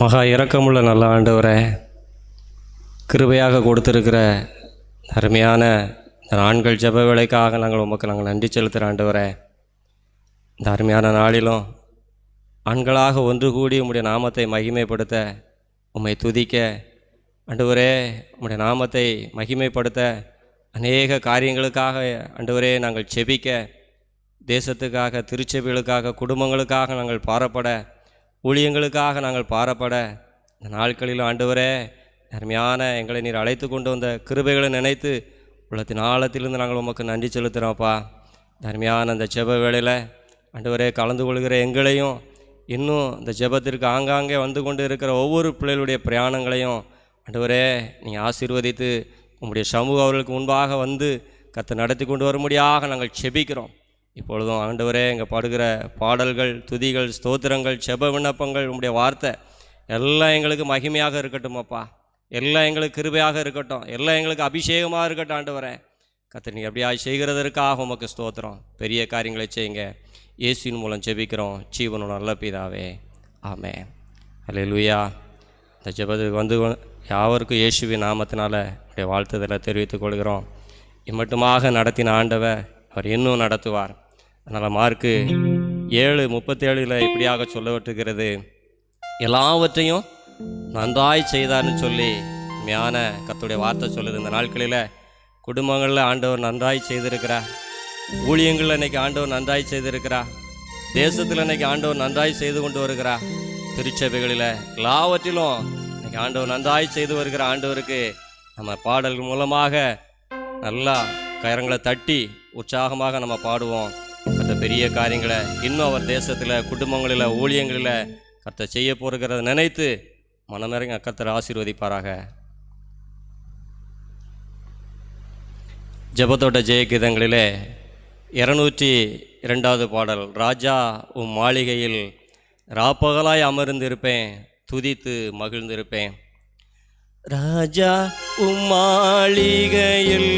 மகா இரக்கமுள்ள நல்ல ஆண்டவரே, கிருபையாக கொடுத்திருக்கிற அருமையான இந்த ஆண்கள் ஜெப வேலைக்காக நாங்கள் நன்றி செலுத்துகிற ஆண்டவரே. இந்த அருமையான நாளிலும் ஆண்களாக ஒன்று கூடி உம்முடைய நாமத்தை மகிமைப்படுத்த, உம்மை துதிக்க ஆண்டவரே, உம்முடைய நாமத்தை மகிமைப்படுத்த அநேக காரியங்களுக்காக ஆண்டவரே நாங்கள் செபிக்க, தேசத்துக்காக, திருச்சபைகளுக்காக, குடும்பங்களுக்காக நாங்கள் பாரப்பட, ஊழியங்களுக்காக நாங்கள் பாரப்பட, இந்த நாட்களிலும் ஆண்டவரே அருமையான எங்களை நீர் அழைத்து கொண்டு வந்த கிருபைகளை நினைத்து உள்ளத்தின் ஆழத்திலிருந்து நாங்கள் உமக்கு நன்றி செலுத்துகிறோம்ப்பா. அருமையான அந்த ஜெப வேளையில் ஆண்டவரே கலந்து கொள்கிற எங்களையும், இன்னும் இந்த ஜெபத்திற்கு ஆங்காங்கே வந்து கொண்டு இருக்கிற ஒவ்வொரு பிள்ளைகளுடைய பிரயாணங்களையும் ஆண்டவரே நீங்கள் ஆசீர்வதித்து உங்களுடைய சமூகம் அவர்களுக்கு முன்பாக வந்து கத்தை நடத்தி கொண்டு வரும்படியாக நாங்கள் செபிக்கிறோம். இப்பொழுதும் ஆண்டவரே எங்கள் பாடுகிற பாடல்கள், துதிகள், ஸ்தோத்திரங்கள், செப விண்ணப்பங்கள், உங்களுடைய வார்த்தை எல்லாம் எங்களுக்கு மகிமையாக இருக்கட்டும் அப்பா. எல்லாம் எங்களுக்கு கிருபையாக இருக்கட்டும், எல்லாம் எங்களுக்கு அபிஷேகமாக இருக்கட்டும். ஆண்டவரே கத்தை நீங்கள் எப்படியா செய்கிறதற்காக உமக்கு ஸ்தோத்திரம். பெரிய காரியங்களை செய்யுங்க. இயேசுவின் மூலம் ஜெபிக்கிறோம் ஜீவனும் நல்ல பிதாவே, ஆமென். அல்லேலூயா. இந்த ஜெபத்துக்கு வந்து யாவருக்கும் இயேசுவின் நாமத்தினால என்னுடைய வாழ்த்துதலை தெரிவித்துக் கொள்கிறோம். இம்மட்டுமாக நடத்தின ஆண்டவர் அவர் இன்னும் நடத்துவார். அதனால் மார்க்கு 7:37 இப்படியாக சொல்லப்பட்டிருக்கிறது, எல்லாவற்றையும் நன்றாய் செய்தார்னு சொல்லி உண்மையான கர்த்தருடைய வார்த்தை சொல்லுது. இந்த நாட்களில் குடும்பங்களில் ஆண்டவர் நன்றாய் செய்திருக்கிறார், ஊழியங்களில் இன்றைக்கி ஆண்டவர் நன்றாய் செய்திருக்கிறார், தேசத்தில் இன்றைக்கி ஆண்டவர் நன்றாய் செய்து கொண்டு வருகிறார், திருச்சபைகளில் எல்லாவற்றிலும் இன்றைக்கி ஆண்டவர் நன்றாய் செய்து வருகிற ஆண்டவருக்கு நம்ம பாடல்கள் மூலமாக நல்லா கரங்களை தட்டி உற்சாகமாக நம்ம பாடுவோம். கர்த்தர் பெரிய காரியங்களை இன்னும் அவர் தேசத்தில், குடும்பங்களில், ஊழியங்களில் கர்த்தர் செய்ய போகிறத நினைத்து மனமிறங்க கர்த்தர் ஆசீர்வதிப்பாராக. ஜெபத்தோட்ட ஜெயகீதங்களிலே 202வது பாடல், ராஜா உம் மாளிகையில் ராப்பகலாய் அமர்ந்திருப்பேன், துதித்து மகிழ்ந்திருப்பேன். ராஜா உம் மாளிகையில்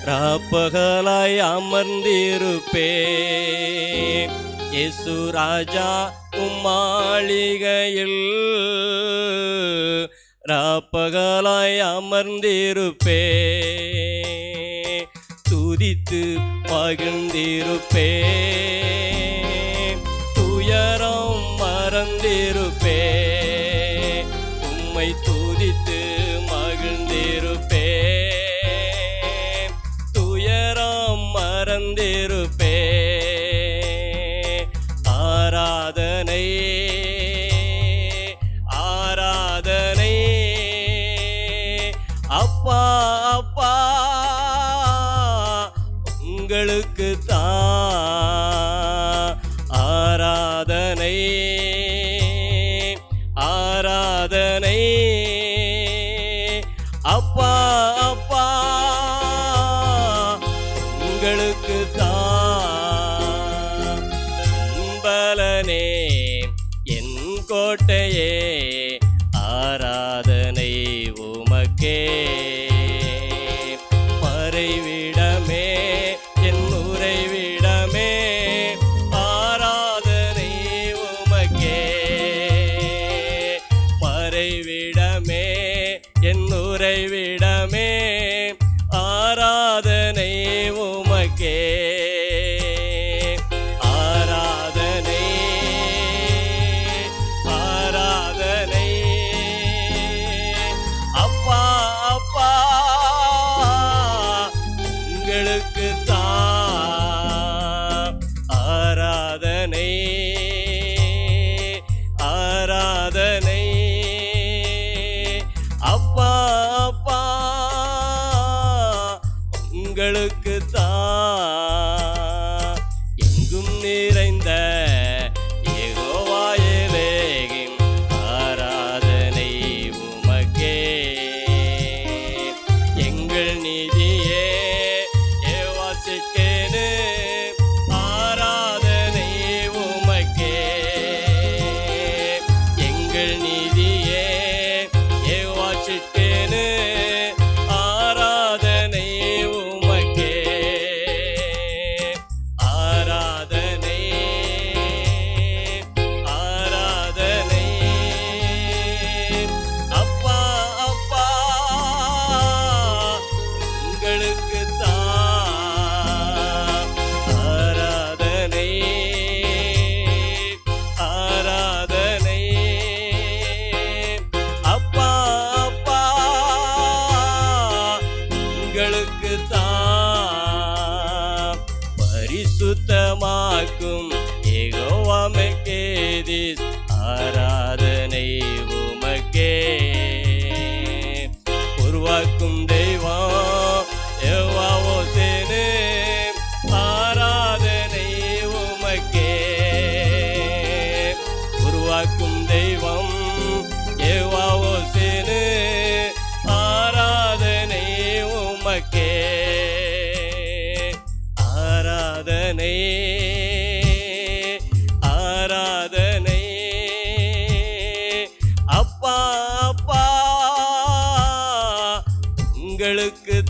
ராப்பகலாய் அமர்ந்திருப்பேன், இயேசு ராஜா உம் மாளிகையில் ராப்பகலாய் அமர்ந்திருப்பேன், துதித்து மகிழ்ந்திருப்பேன், துயரம் மறந்திருப்பேன், உம்மை துதித்து மகிழ்ந்திருப்பேன், துயரம் மறந்திருப்பேன். ஆராதனை ஆராதனை அப்பா அப்பா உங்களுக்கு தான் ஆராதனை ஆராதனை அப்பா அப்பா உங்களுக்கு தான். பலனே என் கோட்டையே ஆராதனை உமக்கே, மறைவிடமே என் உறைவிடமே ஆராதனை உமக்கே, மறைவிடமே என் உறைவிடமே ஆராதனை உமக்கே, ஆராதனை ஆராதனை அப்பா அப்பா உங்களுக்கு தான் ஆராதனை ஆராதனை அப்பா அப்பா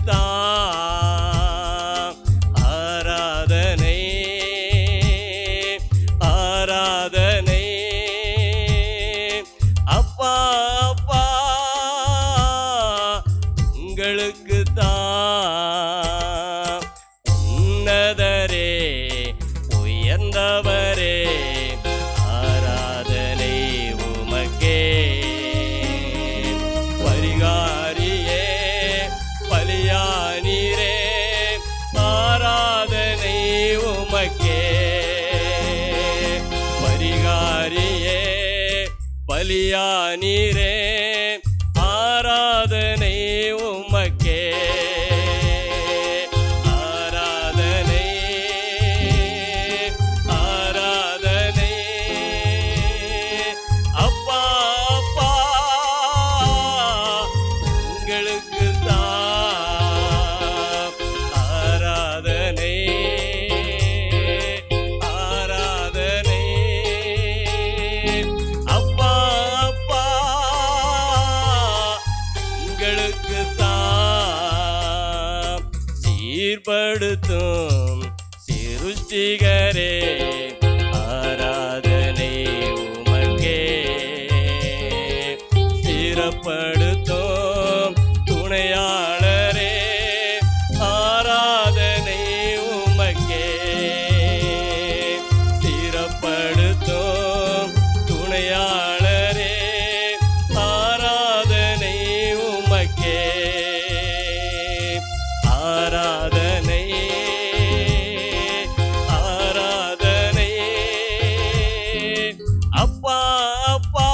தான் ஆராதனை, ஆராதனை. அப்பா அப்பா உங்களுக்கு தான் உன்னதரே உயர்ந்தவரே ஆராதனை உமக்கே. பரிகாரியே பலியானீரே ஆராதனை உமக்கே. பரிகாரியே பலியானீரே ஆராதனை உமக்கே. ஆராதனை ஆராதனை. அப்பா அப்பா உங்களுக்கு தான் ஆராதனை, ஆராதனை. அப்பா அப்பா உங்களுக்கு தான் சீர்படுத்தும் சிருஷ்டிகரே ஆராதனை உமக்கே. சிறப்படுத்தும் துணையாளரே ஆராதனை உமக்கே. சிறப்படுத்தும் துணையாளரே ஆராதனை உமக்கே. ஆராதனை ஆராதனை. அப்பா அப்பா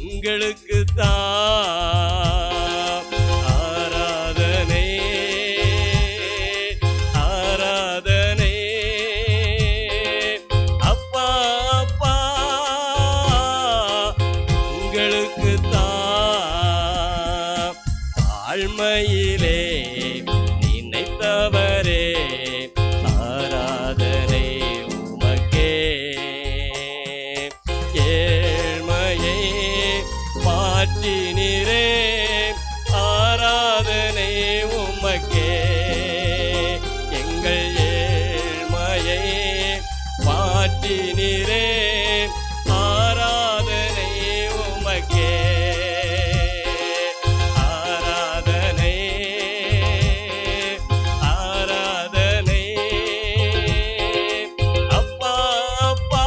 உங்களுக்கு தான் ஆராதனை, ஆராதனை. அப்பா அப்பா உங்களுக்கு தான் தாழ்மையிலே நினைத்தவரே ஆராதனை உமக்கே. ஏழ்மையை மாற்றினீரே ஆராதனை உமக்கே. எங்கள் ஏழ்மையை மாற்றினீரே ஆராதனை உமக்கே. ஆராதனை ஆராதனை. அப்பா அப்பா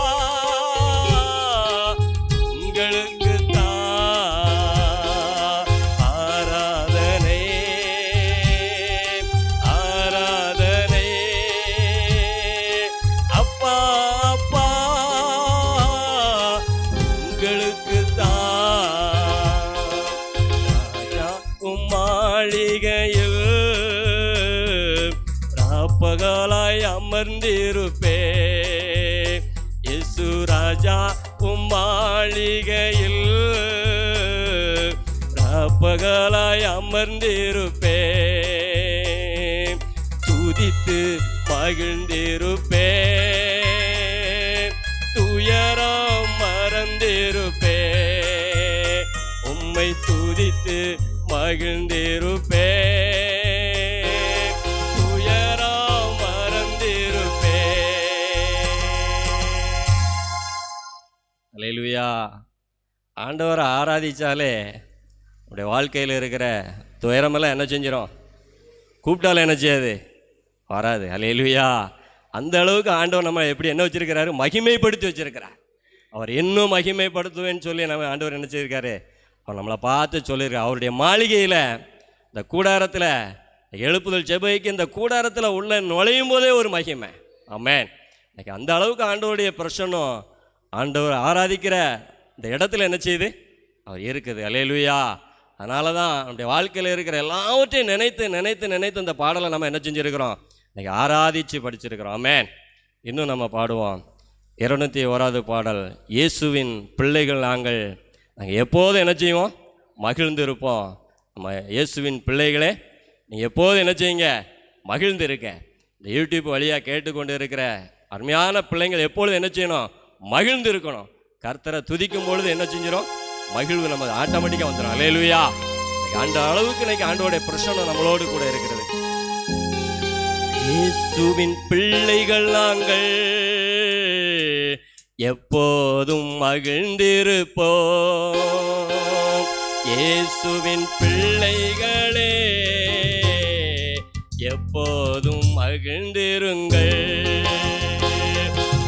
உங்களுக்கு தான் ஆராதனை, ஆராதனை. அப்பா அப்பா உங்களுக்கு தான் ராஜா உம் மாளிகையில் ராப்பகலாய் அமர்ந்திருப்பே. இயேசு ராஜா உம் மாளிகையில் ராப்பகலாய் அமர்ந்திருப்பே. துதித்து மகிழ்ந்திருப்பே. துயரம் மறந்திருப்பே. உம்மை துதித்து மகிழ்ந்திருப்பே. துயரம் மறந்திருப்பே. அல்லேலூயா. ஆண்டவரை ஆராதிச்சாலே நம்முடைய வாழ்க்கையில் இருக்கிற துயரமெல்லாம் என்ன செஞ்சிடும்? கூப்பிட்டாலும் என்ன செய்யாது? வராது. அல்லேலூயா. அந்த அளவுக்கு ஆண்டவர் நம்ம எப்படி என்ன வச்சிருக்கிறாரு? மகிமைப்படுத்தி வச்சிருக்கிறார். அவர் இன்னும் மகிமைப்படுத்துவேன்னு சொல்லி நம்ம ஆண்டவர் என்ன செய்திருக்காரு? அவர் நம்மளை பார்த்து சொல்லியிருக்கார். அவருடைய மாளிகையில் இந்த கூடாரத்தில் எழுப்புதல் செபைக்கு இந்த கூடாரத்தில் உள்ள நுழையும் போதே ஒரு மகிமை. ஆமென். இன்னைக்கு அந்த அளவுக்கு ஆண்டவருடைய பிரசன்னம் ஆண்டவர் ஆராதிக்கிற இந்த இடத்துல என்ன செய்யுது? அவர் இருக்குது. அல்லேலூயா. அதனால தான் நம்முடைய வாழ்க்கையில் இருக்கிற எல்லாவற்றையும் நினைத்து நினைத்து நினைத்து இந்த பாடலை நம்ம என்ன செஞ்சுருக்கிறோம்? இன்றைக்கி ஆராதித்து படிச்சிருக்கிறோம். ஆமென். இன்னும் நம்ம பாடுவோம் 201வது பாடல். இயேசுவின் பிள்ளைகள் நாங்கள் எப்போதும் என்ன செய்வோம்? மகிழ்ந்து இருப்போம். நம்ம இயேசுவின் பிள்ளைகளே, நீங்கள் எப்போதும் என்ன செய்யுங்க? மகிழ்ந்து இருக்க. இந்த யூடியூப் வழியாக கேட்டுக்கொண்டு இருக்கிற அருமையான பிள்ளைங்கள் எப்பொழுதும் என்ன செய்யணும்? மகிழ்ந்து இருக்கணும். கர்த்தரை துதிக்கும் பொழுது என்ன செஞ்சிடும்? மகிழ்வு நம்ம ஆட்டோமேட்டிக்காக வந்துடும். அல்லேலூயா. அந்த அளவுக்கு இன்னைக்கு ஆண்டோடைய பிரசன்னம் நம்மளோடு கூட இருக்கிறது. இயேசுவின் பிள்ளைகள் நாங்கள் எப்போதும் மகிழ்ந்திருப்போம். இயேசுவின் பிள்ளைகளே எப்போதும் மகிழ்ந்திருங்கள்.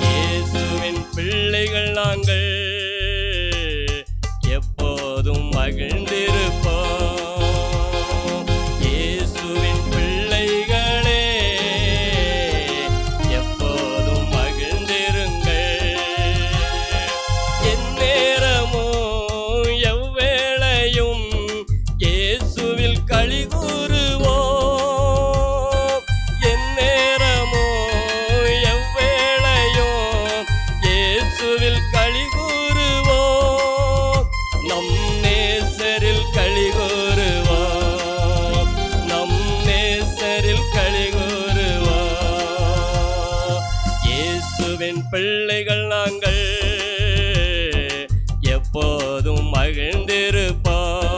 இயேசுவின் பிள்ளைகள் நாங்கள் எப்போதும் மகிழ்ந்திருப்போம். இயேசுவின் பிள்ளைகளே எப்போதும் மகிழ்ந்திருங்கள். எந்நேரமோ எவ்வேளையும் இயேசுவில் களி கூறுவோம். எந்நேரமோ எவ்வேளையும் இயேசுவில் களி கூறுவோம். நம் நேசரில் களி கூறுவோம். நம் நேசரில் களி கூறுவோம். இயேசுவின் பிள்ளைகள் நாங்கள் எப்போதும் மகிழ்ந்திருப்போம்.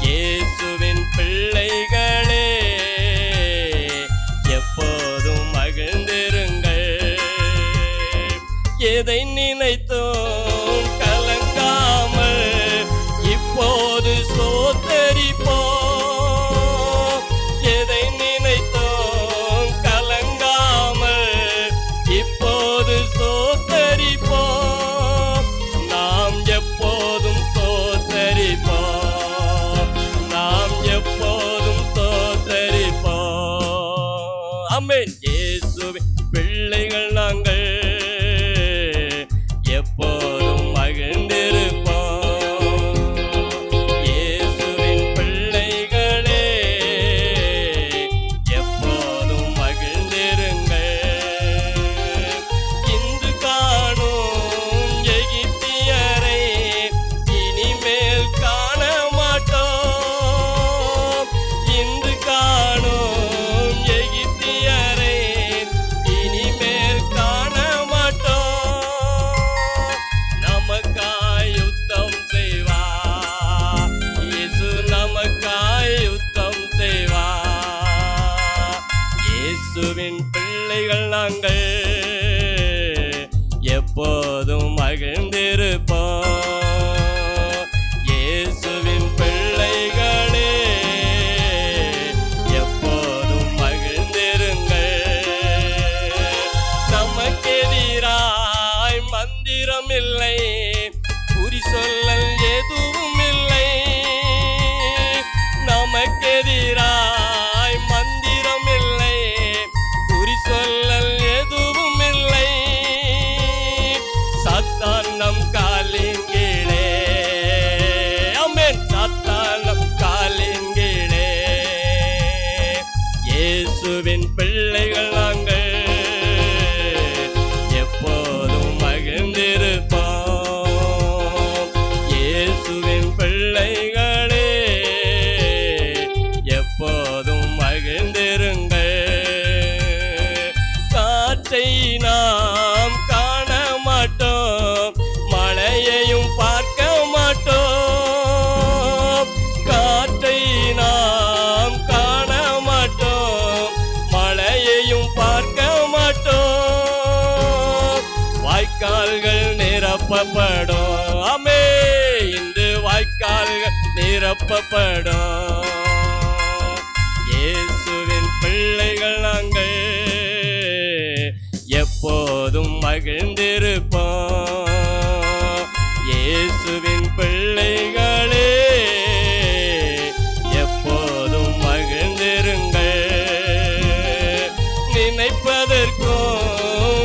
இயேசுவின் பிள்ளைகளே எப்போதும் மகிழ்ந்திருங்கள். எதை நினைத்தோம் கலங்காமல் இப்போது சோத்தரிப்போம். எதை நினைத்தோம் கலங்காமல் இப்போது சோத்தரிப்போம். நாம் எப்போதும் சோத்தரிப்போம். நாம் எப்போதும் சோத்தரிப்போம். ஆமென். இயேசுவின் பிள்ளைகள் நாங்கள் எப்போதும் மகிழ்ந்திருப்போம். இயேசுவின் பிள்ளைகளே எப்போதும் மகிழ்ந்திருங்கள். இன்று காணும் எகிப்தியரை இனிமேல் காண மாட்டோம். இன்று காணும் எகிப்தியரை இனிமேல் காண மாட்டோம். நமக்காய் யுத்தம் செய்வார். இயேசு நமக்காய் யுத்தம் செய்வார். இயேசுவின் பிள்ளைகள் நாங்கள் எப்போதும் மகிழ்ந்திருப்போம். இயேசுவின் பிள்ளைகளே எப்போதும் மகிழ்ந்திருங்கள். நமக்கெதிராய் மந்திரம் இல்லை, குறி சொல்லல் எதுவும் இல்லை. நமக்கெதிராய் மந்திரம் இல்லை, குறி சொல்லல் எதுவும் இல்லை. சாத்தான் நம் காலின் கீழே. ஆமென். சாத்தான் நம் காலின் கீழே. இயேசுவின் பிள்ளைகள் நாங்கள் எப்போதும் மகிழ்ந்திருப்போம். இயேசுவின் பிள்ளைகளே எப்போதும் மகிழ்ந்திருங்கள். காற்றை நாம் காண மாட்டோம், மழையையும் பார்க்க மாட்டோம். காற்றை நாம் காண மாட்டோம், மழையையும் பார்க்க மாட்டோம். வாய்க்கால்கள் நிரப்பப்படும். ஆமே. இன்று வாய்க்கால்கள் நிரப்பப்படும். இயேசுவின் பிள்ளைகள் நாங்கள் எப்போதும் மகிழ்ந்திருப்போம். இயேசுவின் பிள்ளைகளே எப்போதும் மகிழ்ந்திருங்கள். நினைப்பதற்கும்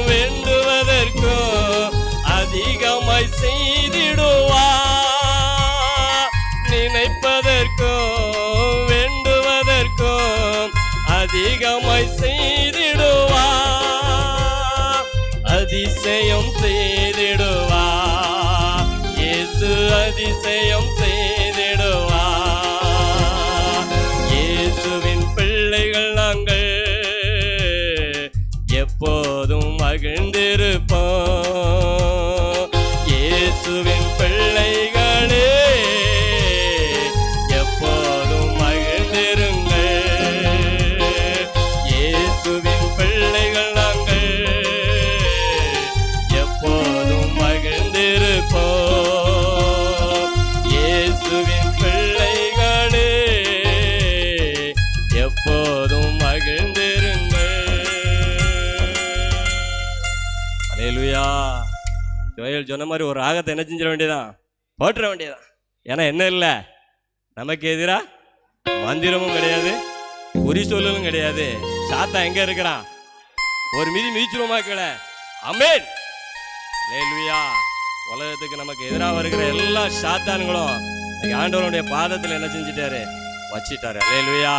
வேண்டுவதற்கும் அதிகமாய் செய்திடுவார். நினைப்பதற்கும் வேண்டுவதற்கும் அதிகமாய் செய்திடுவார். அதிசயம் செய்திடுவார். இயேசு அதிசயம் செய்திடுவார். இயேசுவின் பிள்ளைகள் நாங்கள் எப்போதும் மகிழ்ந்திருப்போம். இயேசுவின் பிள்ளைகளே அல்லேலூயா. ஜோயல் சொன்ன மாதிரி ஒரு ராகத்தை என்ன செஞ்சிட வேண்டியதான், போட்டுற வேண்டியதான். ஏன்னா என்ன இல்லை, நமக்கு எதிராக மந்திரமும் கிடையாது, குறி சொல்லலும் கிடையாது. சாத்தா எங்க இருக்கிறான், ஒரு மிதி மிதிச்சுருமா கீழே. ஆமென். அல்லேலூயா. உலகத்துக்கு நமக்கு எதிராக வருகிற எல்லா சாத்தான்களும் ஆண்டவருடைய பாதத்தில் என்ன செஞ்சிட்டாரு, வச்சிட்டாரு. அல்லேலூயா.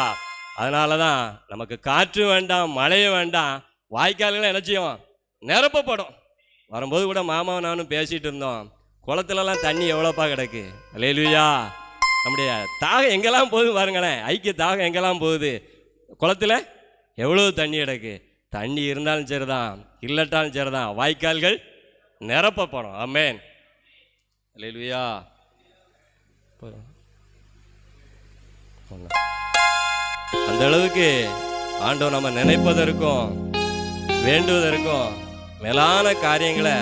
அதனாலதான் நமக்கு காற்று வேண்டாம், மழையும் வேண்டாம், வாய்க்கால்களும் என்ன செய்யும், நிரப்பப்படும். வரும்போது கூட மாமாவும் நானும் பேசிட்டு இருந்தோம், குளத்துலலாம் தண்ணி எவ்வளோப்பா கிடக்கு. அல்லேலூயா. நம்முடைய தாகம் எங்கெல்லாம் போகுது பாருங்களேன், ஐக்கிய தாகம் எங்கெல்லாம் போகுது. குளத்துல எவ்வளோ தண்ணி கிடக்கு. தண்ணி இருந்தாலும் சரிதான், இல்லட்டாலும் சரிதான், வாய்க்கால்கள் நிரப்பப்படும். ஆமென். அல்லேலூயா. அந்த அளவுக்கு ஆண்டவர் நம்ம நினைப்பதற்கும் வேண்டுவதற்கும் மேலான காரியங்களை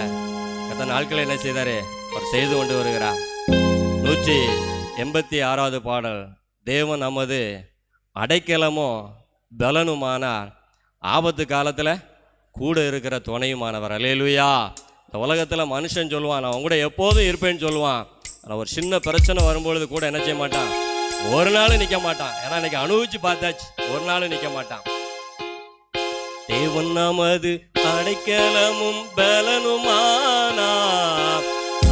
எத்தனை நாட்களை என்ன செய்தாரு, அவர் செய்து கொண்டு வருகிறார். 186வது பாடல். தேவன் நமது அடைக்கலமும் பலனுமானார், ஆபத்து காலத்தில் கூட இருக்கிற துணையுமானவர். அல்லேலூயா. இந்த உலகத்தில் மனுஷன் சொல்லுவான், நான் கூட எப்போதும் இருப்பேன்னு சொல்லுவான். ஆனால் ஒரு சின்ன பிரச்சனை வரும்பொழுது கூட என்ன செய்ய மாட்டான், ஒரு நாள் நிற்க மாட்டான். ஏன்னா இன்னைக்கு அனுபவிச்சு பார்த்தாச்சு, ஒரு நாள் நிற்க மாட்டான். தேவன் நமது அடைக்கலமும் பலனுமானார்,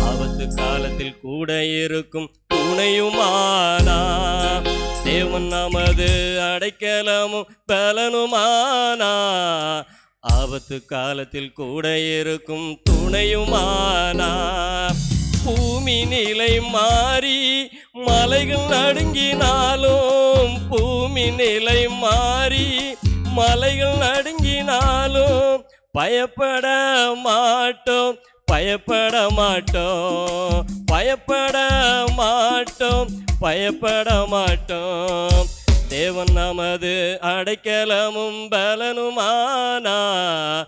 ஆபத்து காலத்தில் கூட இருக்கும் துணையுமானார். தேவன் நமது அடைக்கலமும் பலனுமானார், ஆபத்து காலத்தில் கூட இருக்கும் துணையுமானார். பூமி நிலை மாறி மலைகள் நடுங்கினாலும், பூமி நிலை மாறி மலைகள் நடுங்கினாலும் பயப்பட மாட்டோம், பயப்பட மாட்டோம், பயப்பட மாட்டோம், பயப்பட மாட்டோம். தேவன் நமது அடைக்கலமும் பலனுமானார்,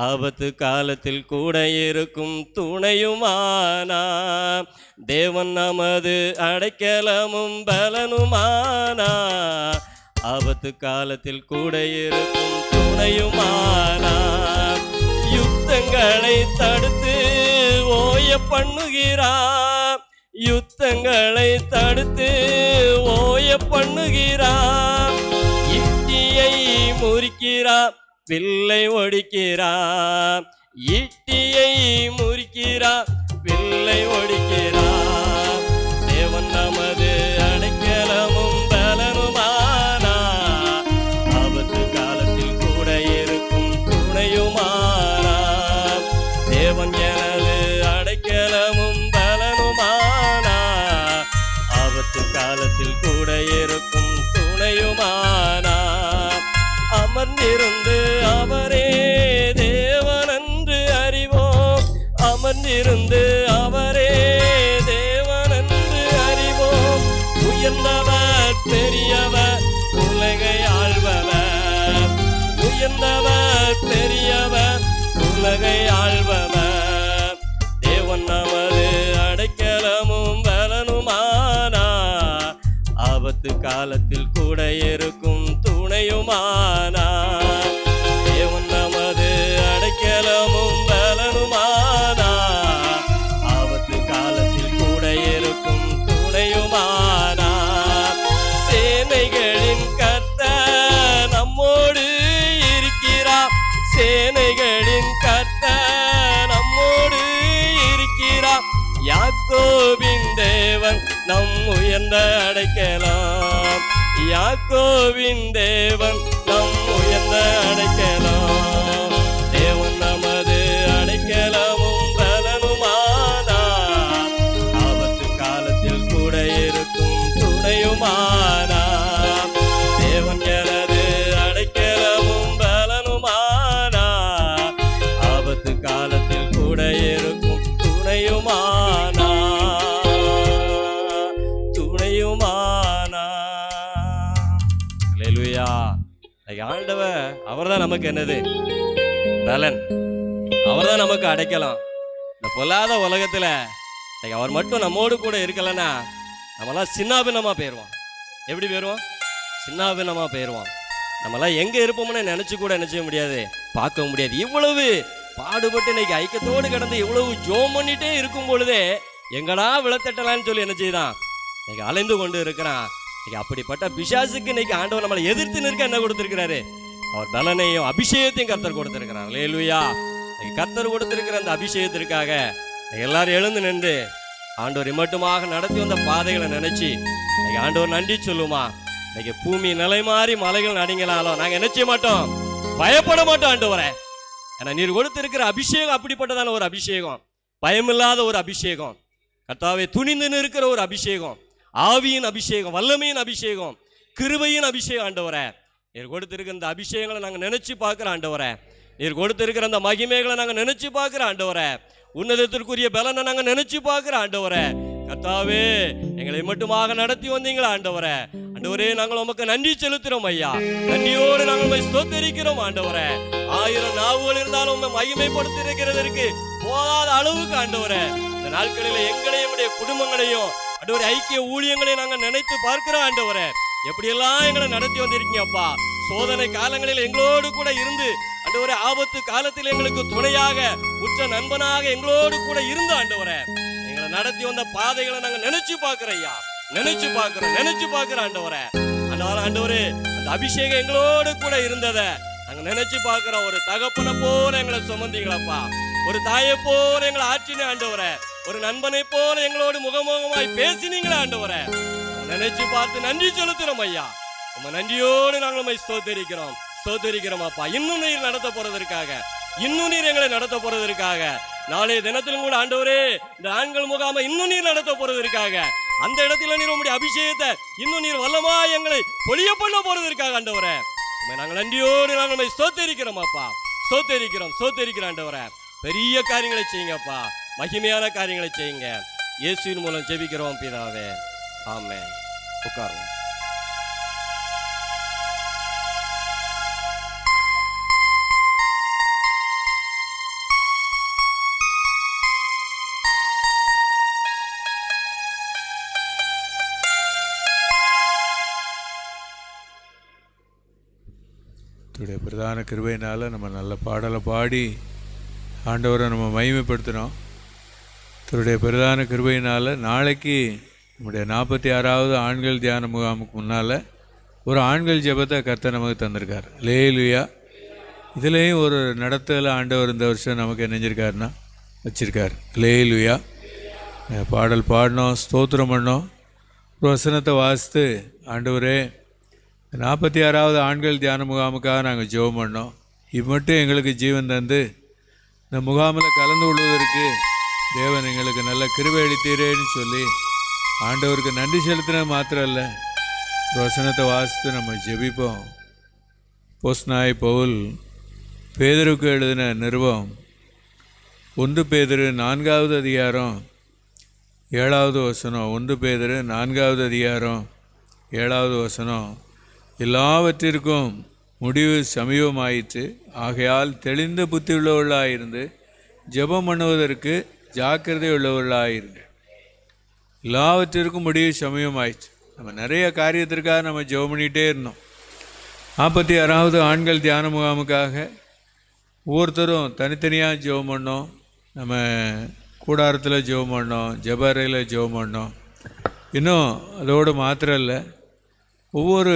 ஆபத்து காலத்தில் கூட இருக்கும் துணையுமானார். தேவன் நமது அடைக்கலமும் பலனுமானார், ஆபத்து காலத்தில் கூட இருக்கும் துணையுமானார். யுத்தங்களை தடுத்து ஓய பண்ணுகிறார், யுத்தங்களை தடுத்து ஓய பண்ணுகிறார். யுக்தியை முறிக்கிறார், வில்லை ஒடிக்கிறார், ஈட்டியை முறிக்கிறார், வில்லை ஒடிக்கிறார். தேவன் நமது அடைக்கலமும் பலனுமானார், ஆபத்து காலத்தில் கூட இருக்கும் துணையுமானார். தேவன் எனது அடைக்கலமும் பலனுமானார், ஆபத்து காலத்தில் கூட இருக்கும் துணையுமானார். அமர்ந்திருந்து அவரே தேவன் என்று அறிவோம், அமர்ந்திருந்து அவரே தேவன் என்று அறிவோம். உயர்ந்தவர் பெரியவர் உலகை ஆள்பவர், உயர்ந்தவர் பெரியவர் உலகை ஆள்பவர். தேவன் நமது அடைக்கலமும் பலனுமானார், ஆபத்து காலத்தில் கூட இருக்கும் துணையுமானார். தேவன் நமது அடைக்கலமும் பலனுமானார், ஆபத்து காலத்தில் கூட இருக்கும் துணையுமானார். சேனைகளின் கர்த்தர் நம்மோடு இருக்கிறார், சேனைகளின் கர்த்தர் நம்மோடு இருக்கிறார். யாக்கோபின் தேவன் நம் உயர்ந்த அடைக்கலம், யாக்கோபின் தேவன் நம் உயர்ந்த அடைக்கலம். தேவன் நமது அடைக்கலமும் பலனுமானார், ஆபத்து காலத்தில் கூட இருக்கும் துணையுமானார். தேவன் எனது அடைக்கலமும் பலனுமானார், ஆபத்து காலத்தில் கூட இருக்கும் துணையுமானார், துணையுமானார். அல்லேலூயா. ஆண்டவர் அவர்தான் நமக்கு என்னது, பலன். அவர்தான் நமக்கு அடைக்கலாம். இந்த பொல்லாத உலகத்துல அவர் மட்டும் நம்மோடு கூட இருக்கலன்னா நம்மளாம் சின்னாபின்னமா போயிடுவோம். எப்படி போயிடுவோம், சின்னாபின்னமா போயிடுவோம். நம்மளாம் எங்க இருப்போம்னு நினைச்சு கூட என்ன செய்ய முடியாது, பார்க்க முடியாது. இவ்வளவு பாடுபட்டு இன்னைக்கு ஐக்கியத்தோடு கிடந்து இவ்வளவு ஜோம் பண்ணிட்டே இருக்கும் பொழுதே எங்கடா விழத்தட்டலான்னு சொல்லி என்ன செய்தான் இன்னைக்கு அலைந்து கொண்டு இருக்கிறான். இன்னைக்கு அப்படிப்பட்ட பிசாசுக்கு இன்னைக்கு ஆண்டவர் நம்மளை எதிர்த்து நிற்க என்ன கொடுத்திருக்கிறாரு? அவர் பலனையும் அபிஷேகத்தையும் கர்த்தர் கொடுத்திருக்கிறார். அல்லேலூயா. கர்த்தர் கொடுத்திருக்கிற அந்த அபிஷேகத்திற்காக எல்லாரும் எழுந்து நின்று ஆண்டவர் இம்மட்டுமாக நடத்தி வந்த பாதைகளை நினைச்சு இன்னைக்கு ஆண்டவர் நன்றி சொல்லுமா. இன்னைக்கு பூமி நிலை மாறி மலைகள் நடுங்களாலும் நாங்க என்ன செய்ய மாட்டோம், பயப்பட மாட்டோம் ஆண்டவரே. ஏன்னா நீர் கொடுத்திருக்கிற அபிஷேகம் அப்படிப்பட்டதான ஒரு அபிஷேகம், பயமில்லாத ஒரு அபிஷேகம், கர்த்தாவே துணிந்து நிற்கிற ஒரு அபிஷேகம், ஆவியின் அபிஷேகம், வல்லமையின் அபிஷேகம், கிருபையின் அபிஷேகம். ஆண்டவரே நீர் கொடுத்திருக்கிற இந்த அபிஷேகங்களை நாங்கள் நினைச்சு பார்க்குற ஆண்டவரே, நீர் கொடுத்திருக்கிற அந்த மகிமைகளை நாங்கள் நினைச்சு பார்க்குற ஆண்டவரே, உன்னதத்திற்குரிய பலனை நாங்கள் நினைச்சு பார்க்குற ஆண்டவரே. கர்த்தாவே எங்களை மட்டுமாக நடத்தி வந்தீங்களா ஆண்டவரே. ஆண்டவரே நாங்கள் உமக்கு நன்றி செலுத்துறோம் ஐயா. நன்றியோடு நாங்கள் ஸ்தோத்திரிக்கிறோம் ஆண்டவரே. 1000 நாவுகள் இருந்தாலும் உண்மை மகிமைப்படுத்தி இருக்கிறதற்கு போதாத அளவுக்கு ஆண்டவரே இந்த நாட்களில் எங்களையும் எங்களுடைய குடும்பங்களையும் ஆண்டவரே ஐக்கிய ஊழியங்களையும் நாங்கள் நினைத்து பார்க்கிறோம் ஆண்டவரே. எப்படியெல்லாம் எங்களை நடத்தி வந்திருக்கீங்க அப்பா. சோதனை காலங்களில் எங்களோடு கூட இருந்து ஆண்டவரே, ஆபத்து காலத்தில் எங்களுக்கு துணையாக உற்ற நண்பனாக எங்களோடு கூட இருந்து ஆண்டவரே எங்களை நடத்தி வந்த பாதைகளை நாங்கள் நினைச்சு பார்க்கிறோம் ஐயா. நினைச்சு பார்க்கிறோம் ஆண்டவரே. ஆண்டவரே அந்த அபிஷேகம் எங்களோடு கூட இருந்ததை நாங்க நினைச்சு பார்க்கிறோம். ஒரு தகப்பனை போல எங்களை சுமந்தீங்களப்பா, ஒரு தாயை போல எங்களை ஆற்றினே ஆண்டவரே, ஒரு நண்பனை போல எங்களோடு முகமுகமாய் பேசினீங்களா ஆண்டவரே. நினைச்சு பார்த்து நன்றி செலுத்துறோம் ஐயா. உங்க நன்றியோடு நாங்கள் உண்மை ஸ்தோத்திரிக்கிறோம் அப்பா. இன்னும் நீர் நடத்த போறதற்காக, இன்னும் நீர் எங்களை நடத்த போறதற்காக, நாளைய தினத்திலும் கூட ஆண்டவரே இந்த ஆண்கள் முகாமை இன்னும் நீர் நடத்த போறதற்காக, அந்த இடத்துல நீர் உங்களுடைய அபிஷேகத்தை இன்னும் நீர் வல்லமா எங்களை பொழிய பண்ண போறதற்காக ஆண்டவரே நாங்கள் நன்றியோடு நாங்கள் ஸ்தோத்திரிக்கிறோம் அப்பா. ஸ்தோத்திரிக்கிறோம் ஆண்டவரே. பெரிய காரியங்களை செய்யுங்கப்பா, மகிமையான காரியங்களை செய்யுங்க. இயேசுவின் மூலம் ஜெபிக்கிறோம் பிதாவே, ஆமென். உட்காருங்க. பிரதான கிருபையினால் நம்ம நல்ல பாடலை பாடி ஆண்டவரை நம்ம மகிமைப்படுத்தினோம். தன்னுடைய பிரதான கிருபையினால் நாளைக்கு நம்முடைய 46வது ஆண்கள் தியான முகாமுக்கு முன்னால் ஒரு ஆண்கள் ஜெபத்தை கர்த்தர் நமக்கு தந்திருக்கார். அல்லேலூயா. இதுலேயும் ஒரு நடத்தல ஆண்டவர் இந்த வருஷம் நமக்கு என்ன செஞ்சிருக்காருன்னா வச்சுருக்கார். அல்லேலூயா. பாடல் பாடினோம், ஸ்தோத்திரம் பண்ணோம், ஒரு வசனத்தை வாசித்து ஆண்டவரே 46வது ஆண்கள் தியான முகாமுக்காக நாங்கள் ஜெபம் பண்ணோம். மட்டும் எங்களுக்கு ஜீவன் தந்து இந்த முகாமில் கலந்து கொள்வதற்கு தேவன் எங்களுக்கு நல்ல கிருபை அளித்தீரேன்னு சொல்லி ஆண்டவருக்கு நன்றி செலுத்தினது மாத்திரம் இல்லை, வசனத்தை வாசித்து நம்ம ஜெபிப்போம். போஸ்நாய் பவுல் பேதுருக்கு எழுதின நிருபம் 1 பேதுரு 4வது அதிகாரம் 7வது வசனம். 1 பேதுரு 4வது அதிகாரம் 7வது வசனம். எல்லாவற்றிற்கும் முடிவு சமீபமாயிற்று, ஆகையால் தெளிந்த புத்தி உள்ளவர்களாயிருந்து ஜெபம் பண்ணுவதற்கு ஜாக்கிரதை உள்ளவர்களாயிருங்க. எல்லாவற்றிற்கும் முடிவு சமீபமாயிடுச்சு. நம்ம நிறைய காரியத்திற்காக நம்ம ஜெபம் பண்ணிகிட்டே இருந்தோம். 46வது ஆண்கள் தியான முகாமுக்காக ஒவ்வொருத்தரும் தனித்தனியாக ஜெபம் பண்ணோம். நம்ம கூடாரத்தில் ஜெபம் பண்ணோம், ஜெப அறையில் ஜெபம் பண்ணோம். இன்னும் அதோடு மாத்திரம் இல்லை, ஒவ்வொரு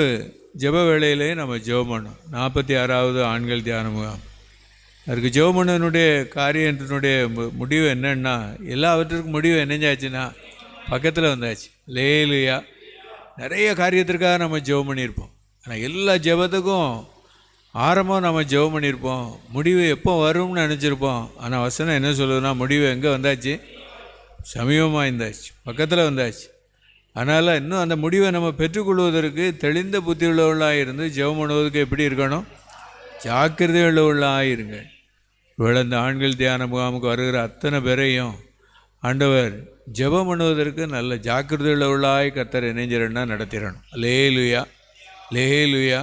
ஜெப வேளையிலையும் நம்ம ஜெபம் பண்ணோம். 46வது ஆண்கள் தியான முகாம் அதுக்கு ஜெபம் பண்ணனுடைய காரியத்தினுடைய முடிவு என்னன்னா, எல்லாவற்றுக்கும் முடிவு என்னஞ்சாச்சுன்னா பக்கத்தில் வந்தாச்சு. லேலுயா. நிறைய காரியத்திற்காக நம்ம ஜெபம் பண்ணியிருப்போம். ஆனால் எல்லா ஜெபத்துக்கும் ஆரம்பம் நம்ம ஜெபம் பண்ணியிருப்போம், முடிவு எப்போ வரும்னு நினச்சிருப்போம். ஆனால் வசனம் என்ன சொல்லுதுன்னா, முடிவு எங்கே வந்தாச்சு? சமீபமாக இருந்தாச்சு, பக்கத்தில் வந்தாச்சு. அதனால் இன்னும் அந்த முடிவை நம்ம பெற்றுக்கொள்வதற்கு தெளிந்த புத்தி உள்ளவர்களாக இருந்து ஜெபம் பண்ணுவதற்கு எப்படி இருக்கணும்? ஜாக்கிரதை உள்ளவர்களாக இருங்க. இவ்வளோ இந்த ஆண்கள் தியான முகாமுக்கு வருகிற அத்தனை பேரையும் ஆண்டவர் ஜெபம் பண்ணுவதற்கு நல்ல ஜாக்கிரதை உள்ளவர்களாக கர்த்தர் இணைஞ்சிரன்னா நடத்திடணும். லேலுயா.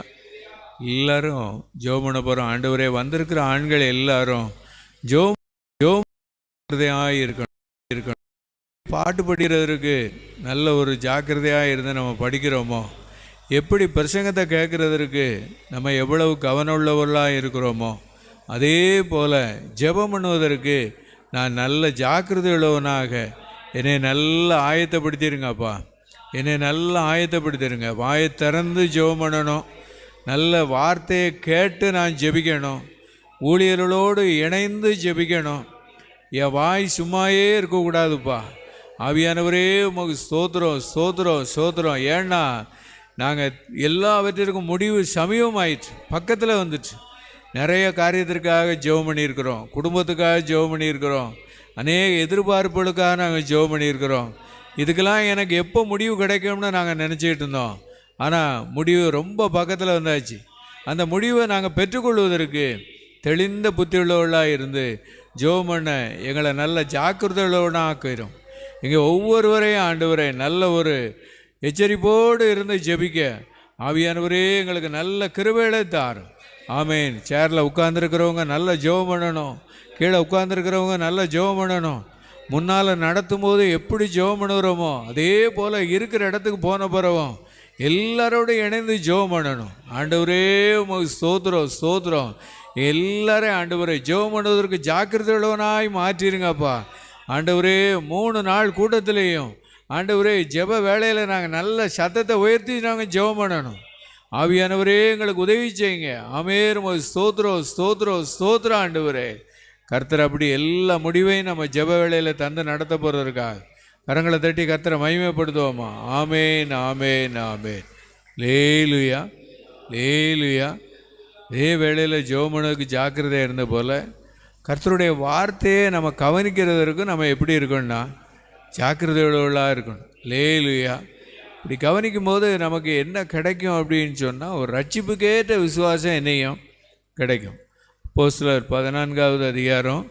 எல்லாரும் ஜெபம் பண்ண போகிறோம். ஆண்டவரே வந்திருக்கிற ஆண்கள் எல்லாரும் ஜெபம் இருக்கணும். பாட்டு படிக்கிறதுக்கு நல்ல ஒரு ஜாக்கிரதையாக இருந்து நம்ம படிக்கிறோமோ, எப்படி பிரசங்கத்தை கேட்குறதற்கு நம்ம எவ்வளவு கவனம் உள்ளவர்களாக இருக்கிறோமோ, அதே போல் ஜெபம் பண்ணுவதற்கு நான் நல்ல ஜாக்கிரதை உள்ளவனாக என்னை நல்லா ஆயத்தப்படுத்திடுங்கப்பா. என்னை நல்லா ஆயத்தப்படுத்திடுங்க. வாயை திறந்து ஜெபம் பண்ணணும். நல்ல வார்த்தையை கேட்டு நான் ஜெபிக்கணும். ஊழியர்களோடு இணைந்து ஜெபிக்கணும். என் வாய் சும்மாயே இருக்கக்கூடாதுப்பா. ஆவியானவரே உமக்கு ஸ்தோத்திரம் ஸ்தோத்திரம் ஸ்தோத்திரம். ஏன்னா நாங்கள் எல்லாவற்றிற்கும் முடிவு சமீபமாயிடுச்சு, பக்கத்தில் வந்துச்சு. நிறைய காரியத்திற்காக ஜெபம் பண்ணியிருக்கிறோம், குடும்பத்துக்காக ஜெபம் பண்ணியிருக்கிறோம், அநேக எதிர்பார்ப்புகளுக்காக நாங்கள் ஜெபம் பண்ணியிருக்கிறோம். இதுக்கெல்லாம் எனக்கு எப்போ முடிவு கிடைக்கும்னு நாங்கள் நினச்சிக்கிட்டு இருந்தோம். ஆனால் முடிவு ரொம்ப பக்கத்தில் வந்தாச்சு. அந்த முடிவை நாங்கள் பெற்றுக்கொள்வதற்கு தெளிந்த புத்தியுள்ளவர்களாக இருந்து ஜெபம் பண்ண எங்களை நல்ல ஜாக்கிரதை உள்ளவனாக ஆக்கிடும். இங்கே ஒவ்வொருவரையும் ஆண்டவரே நல்ல ஒரு எச்சரிப்போடு இருந்து ஜெபிக்க ஆவியானவரே எங்களுக்கு நல்ல கிருபைகளை தாரும். ஆமேன். சேரில் உட்கார்ந்துருக்கிறவங்க நல்ல ஜெபம் பண்ணணும். கீழே உட்கார்ந்துருக்கிறவங்க நல்ல ஜெபம் பண்ணணும். முன்னால் நடத்தும் போது எப்படி ஜெபம் பண்ணுறோமோ அதே போல் இருக்கிற இடத்துக்கு போன பிறவும் எல்லாரோடையும் இணைந்து ஜெபம் பண்ணணும். ஆண்டவரே உமக்கு ஸ்தோத்திரம் ஸ்தோத்திரம். எல்லாரையும் ஆண்டவரே ஜெபம் பண்ணுவதற்கு ஜாக்கிரதை உள்ளவனாய் மாற்றிருங்கப்பா. ஆண்டவரே 3 நாள் கூட்டத்திலேயும் ஆண்டவரே ஜெப வேளையில் நாங்கள் நல்ல சத்தத்தை உயர்த்தி நாங்கள் ஜெபம் பண்ணணும். ஆவியானவரே எங்களுக்கு உதவி செய்யுங்க. ஆமென். உமக்கு ஸ்தோத்திரம் ஸ்தோத்திரம் ஸ்தோத்திரம். ஆண்டவரே கர்த்தர் அப்படி எல்லா முடிவையும் நம்ம ஜெப வேளையில் தந்து நடத்த போகிறதற்காக கரங்களை தட்டி கர்த்தரை மகிமைப்படுத்துவோமா? ஆமேன் ஆமேன் ஆமேன். லேலுயா லேலுயா. இதே வேளையில் ஜெபமனுக்கு ஜாக்கிரதையாக இருந்த போல் கர்த்தருடைய வார்த்தையை நம்ம கவனிக்கிறதற்கு நம்ம எப்படி இருக்கணும்னா ஜாக்கிரதையுள்ளவர்களாக இருக்கணும். லேலுயா. இப்படி கவனிக்கும் போது நமக்கு என்ன கிடைக்கும் அப்படின்னு சொன்னால் ஒரு ரட்சிப்புக்கேற்ற விசுவாசம் என்னையும் கிடைக்கும். அப்போஸ்தலர் 14வது அதிகாரம்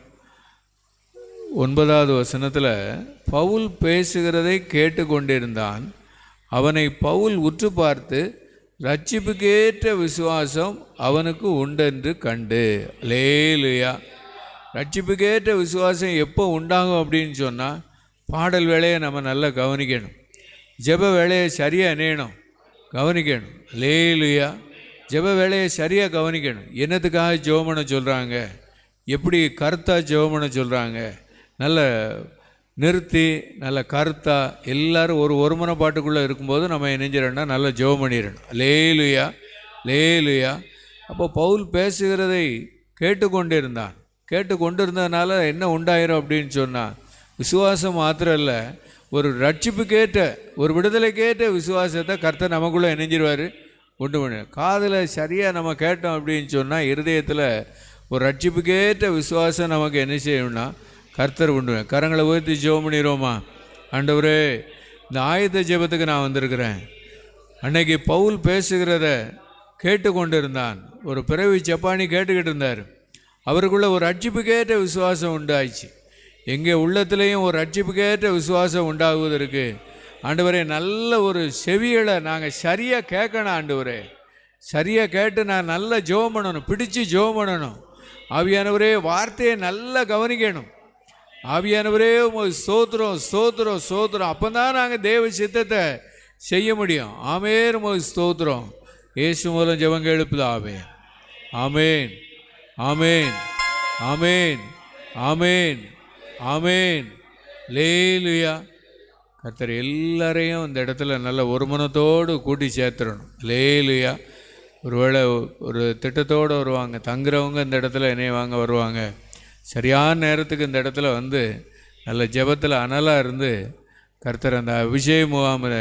9வது வசனத்தில் பவுல் பேசுகிறதை கேட்டு கொண்டிருந்தான். அவனை பவுல் உற்று பார்த்து ரட்சிப்புக்கேற்ற விசுவாசம் அவனுக்கு உண்டென்று கண்டு. லேலுயா. ரட்சிப்புக்கேற்ற விசுவாசம் எப்போ உண்டாகும் அப்படின்னு சொன்னால் பாடல் வேலையை நம்ம நல்லா கவனிக்கணும். ஜெப வேலையை சரியாக இணையணும், கவனிக்கணும். லேலுயா. ஜெப வேலையை சரியாக கவனிக்கணும். என்னத்துக்காக ஜெபம் பண்ண சொல்கிறாங்க, எப்படி கருத்தாக ஜெபம் பண்ண சொல்கிறாங்க, நல்ல நிறுத்தி நல்ல கருத்தாக எல்லோரும் ஒரு மனப்பாட்டுக்குள்ளே இருக்கும்போது நம்ம இணைஞ்சிடணும்னா நல்லா ஜெபம் பண்ணிடணும். லேலுயா லேலுயா. அப்போ பவுல் பேசுகிறதை கேட்டுக்கொண்டிருந்தான். கேட்டுக்கொண்டிருந்ததுனால என்ன உண்டாயிரும் அப்படின்னு சொன்னால் விசுவாசம் மாத்திரம் இல்லை, ஒரு ரட்சிப்புக்கேற்ற ஒரு விடுதலைக்கேற்ற விசுவாசத்தை கர்த்தர் நமக்குள்ளே இணைஞ்சிருவார், உண்டு பண்ணு. காதில் சரியாக நம்ம கேட்டோம் அப்படின்னு சொன்னால் இருதயத்தில் ஒரு ரட்சிப்புக்கேற்ற விசுவாசம் நமக்கு என்ன செய்யணும்னா கர்த்தர் உண்டு. கரங்களை உயர்த்தி ஜெபம் பண்ணிடுவோமா? ஆண்டவரே இந்த ஆயத்த ஜெபத்துக்கு நான் வந்திருக்கிறேன். அன்னைக்கு பவுல் பேசுகிறத கேட்டு கொண்டு இருந்தான். ஒரு பிறவி ஜப்பானி கேட்டுக்கிட்டு இருந்தார். அவருக்குள்ள ஒரு ரட்சிப்புக்கேற்ற விசுவாசம் உண்டாயிடுச்சு. எங்கே உள்ளத்துலேயும் ஒரு ரட்சிப்புக்கேற்ற விசுவாசம் உண்டாகுவதற்கு ஆண்டவரே நல்ல ஒரு செவிகளை நாங்கள் சரியாக கேட்கணும். ஆண்டவரே சரியாக கேட்டு நான் நல்லா ஜெபம் பண்ணணும், பிடிச்சு ஜெபம் பண்ணணும். ஆவியானவரே வார்த்தையை நல்லா கவனிக்கணும். ஆவியானவரே ஸ்தோத்திரம் ஸ்தோத்திரம் ஸ்தோத்திரம். அப்போ தான் நாங்கள் தேவ சித்தத்தை செய்ய முடியும். ஆமென். ஸ்தோத்திரம். இயேசு மூலம் ஜெபங்க எழுப்புதாவே. ஆமென் ஆமென் ஆமென் ஆமென் ஆமென். லேலுயா. கர்த்தர் எல்லாரையும் இந்த இடத்துல நல்ல ஒரு மனத்தோடு கூட்டி சேர்த்துடணும். லேலுயா. ஒருவேளை ஒரு திட்டத்தோடு வருவாங்க, தங்குறவங்க இந்த இடத்துல இணைவாங்க வருவாங்க. சரியான நேரத்துக்கு இந்த இடத்துல வந்து நல்ல ஜெபத்தில் அனலாக இருந்து கர்த்தர் அந்த அபிஷேக முகாமில்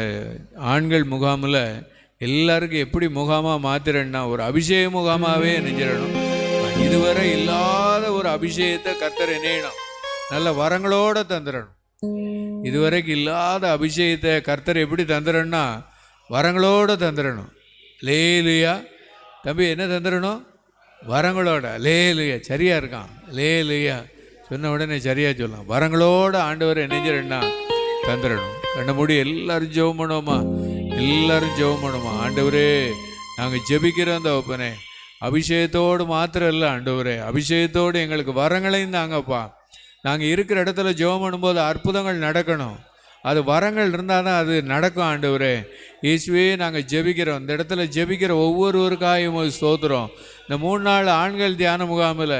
ஆண்கள் முகாமில் எல்லாருக்கும் எப்படி முகாமாக மாத்திரன்னா ஒரு அபிஷேக முகாமாகவே நெஞ்சிடணும். இதுவரை இல்லாத ஒரு அபிஷேகத்தை கர்த்தர் இணையணும், நல்ல வரங்களோடு தந்துடணும். இதுவரைக்கும் இல்லாத அபிஷேகத்தை கர்த்தர் எப்படி தந்துடணும்னா வரங்களோடு தந்துடணும். லேலுயா. தம்பி என்ன தந்துடணும்? வரங்களோட. லேலுயா. சரியாக இருக்கான். லேலுயா. சொன்ன உடனே சரியாக சொல்லலாம். வரங்களோடு ஆண்டவர் நெஞ்சிடணும்னா தந்துடணும். கண்ண மூடி எல்லாரும் ஜெபம் பண்ணுவோமா? எல்லாரும் ஜெபம் பண்ணுவோமா? ஆண்டவரே நாங்கள் ஜெபிக்கிற அந்த ஒப்பனே அபிஷேகத்தோடு மாத்திரம் இல்லை ஆண்டவரே, அபிஷேகத்தோடு எங்களுக்கு வரங்களையும் தாங்கப்பா. நாங்கள் இருக்கிற இடத்துல ஜெபம் பண்ணும்போது அற்புதங்கள் நடக்கணும். அது வரங்கள் இருந்தால் தான் அது நடக்கும். ஆண்டவரே இயேசுவே நாங்கள் ஜெபிக்கிறோம். இந்த இடத்துல ஜெபிக்கிற ஒவ்வொருவருக்காயும் ஸ்தோத்திரம். இந்த 3 நாள் ஆண்கள் தியான முகாமில்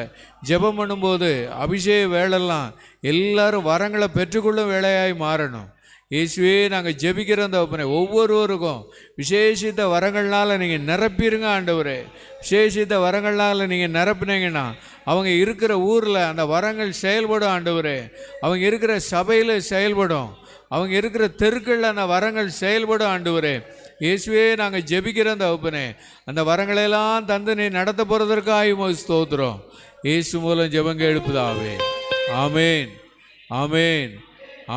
ஜெபம் பண்ணும்போது அபிஷேக வேலைலாம் எல்லாரும் வரங்களை பெற்றுக்கொள்ளும் வேலையாய் மாறணும். இயேசுவே நாங்கள் ஜெபிக்கிற அந்த ஒவ்வொருவருக்கும் விசேஷித்த வரங்கள்னால் நீங்கள் நிரப்பிடுங்க ஆண்டவரே. விசேஷித்த வரங்கள்னால் நீங்கள் நிரப்பினீங்கன்னா அவங்க இருக்கிற ஊரில் அந்த வரங்கள் செயல்படும் ஆண்டவரே. அவங்க இருக்கிற சபையில் செயல்படும், அவங்க இருக்கிற தெருக்களில் அந்த வரங்கள் செயல்படும் ஆண்டவரே. இயேசுவே நாங்கள் ஜெபிக்கிற அந்த வரங்களெல்லாம் தந்து நீ நடத்த போகிறதற்காக ஸ்தோத்திரம். இயேசு மூலம் ஜெபங்க எழுப்புதாவே. ஆமேன், ஆமேன்,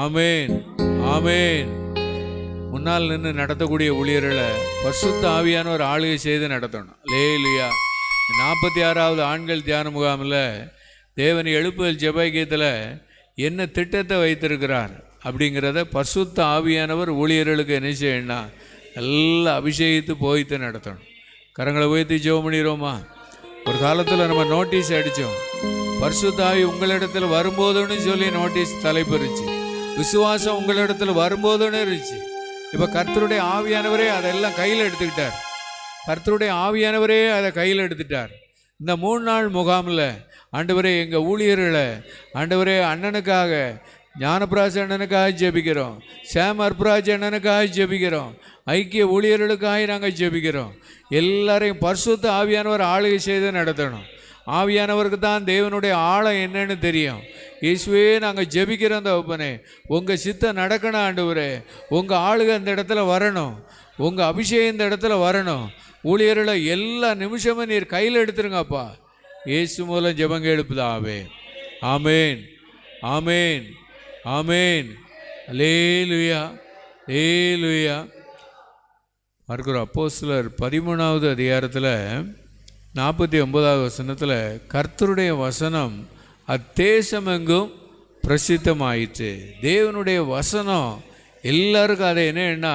ஆமேன், ஆமேன். முன்னால் நின்று நடத்தக்கூடிய ஊழியர்களை பரிசுத்த ஆவியான ஒரு ஆளுகை செய்து நடத்தணும். லேலுயா. 46வது ஆண்கள் தியான முகாமில் தேவன் எழுப்புதல் ஜெபகீதத்தில் என்ன திட்டத்தை வைத்திருக்கிறார் அப்படிங்கிறத பரிசுத்த ஆவியானவர் ஊழியர்களுக்கு என்ன செய்யணும்னா நல்லா அபிஷேகித்து போய்த்து நடத்தணும். கரங்களை உயர்த்தி ஜெபம் பண்ணிடுவோமா? ஒரு காலத்தில் நம்ம நோட்டீஸ் அடித்தோம், பரிசுத்த ஆவி உங்களிடத்தில் வரும்போதுன்னு சொல்லி நோட்டீஸ் தலைப்பு இருந்துச்சு. விசுவாசம் உங்களிடத்தில் வரும்போதுன்னு இருந்துச்சு. இப்போ கர்த்தருடைய ஆவியானவரே அதெல்லாம் கையில் எடுத்துக்கிட்டார். கர்த்தருடைய ஆவியானவரே அதை கையில் எடுத்துட்டார். இந்த 3 நாள் முகாமில் ஆண்டவரே எங்கள் ஊழியர்களை ஆண்டவரே அண்ணனுக்காக, ஞானபிராஜ் அண்ணனுக்காக ஜெபிக்கிறோம், சாம் அர்பராஜ் அண்ணனுக்காக ஜெபிக்கிறோம், ஐக்கிய ஊழியர்களுக்காக நாங்கள் ஜெபிக்கிறோம். எல்லாரையும் பரிசுத்த ஆவியானவர் ஆளுகை செய்து நடத்தணும். ஆவியானவருக்கு தான் தேவனுடைய ஆழம் என்னன்னு தெரியும். இயேசுவே நாங்கள் ஜெபிக்கிற அந்த உங்கள் சித்தம் நடக்கணும் ஆண்டவரே. உங்கள் ஆளுகை அந்த இடத்துல வரணும், உங்கள் அபிஷேகம் இந்த இடத்துல வரணும். ஊழியர்களை எல்லா நிமிஷமும் நீர் கையில் எடுத்துருங்கப்பா. இயேசு மூலம் ஜெபங்க எழுப்புதாவே. ஆமேன், ஆமேன், ஆமேன். அல்லேலூயா, அல்லேலூயா. மறுக்கிற அப்போஸ்தலர் 13வது அதிகாரத்தில் 49வது வசனத்தில் கர்த்தருடைய வசனம் அத்தேசமெங்கும் பிரசித்தமாயிற்று. தேவனுடைய வசனம் எல்லாருக்கும் அதை என்னன்னா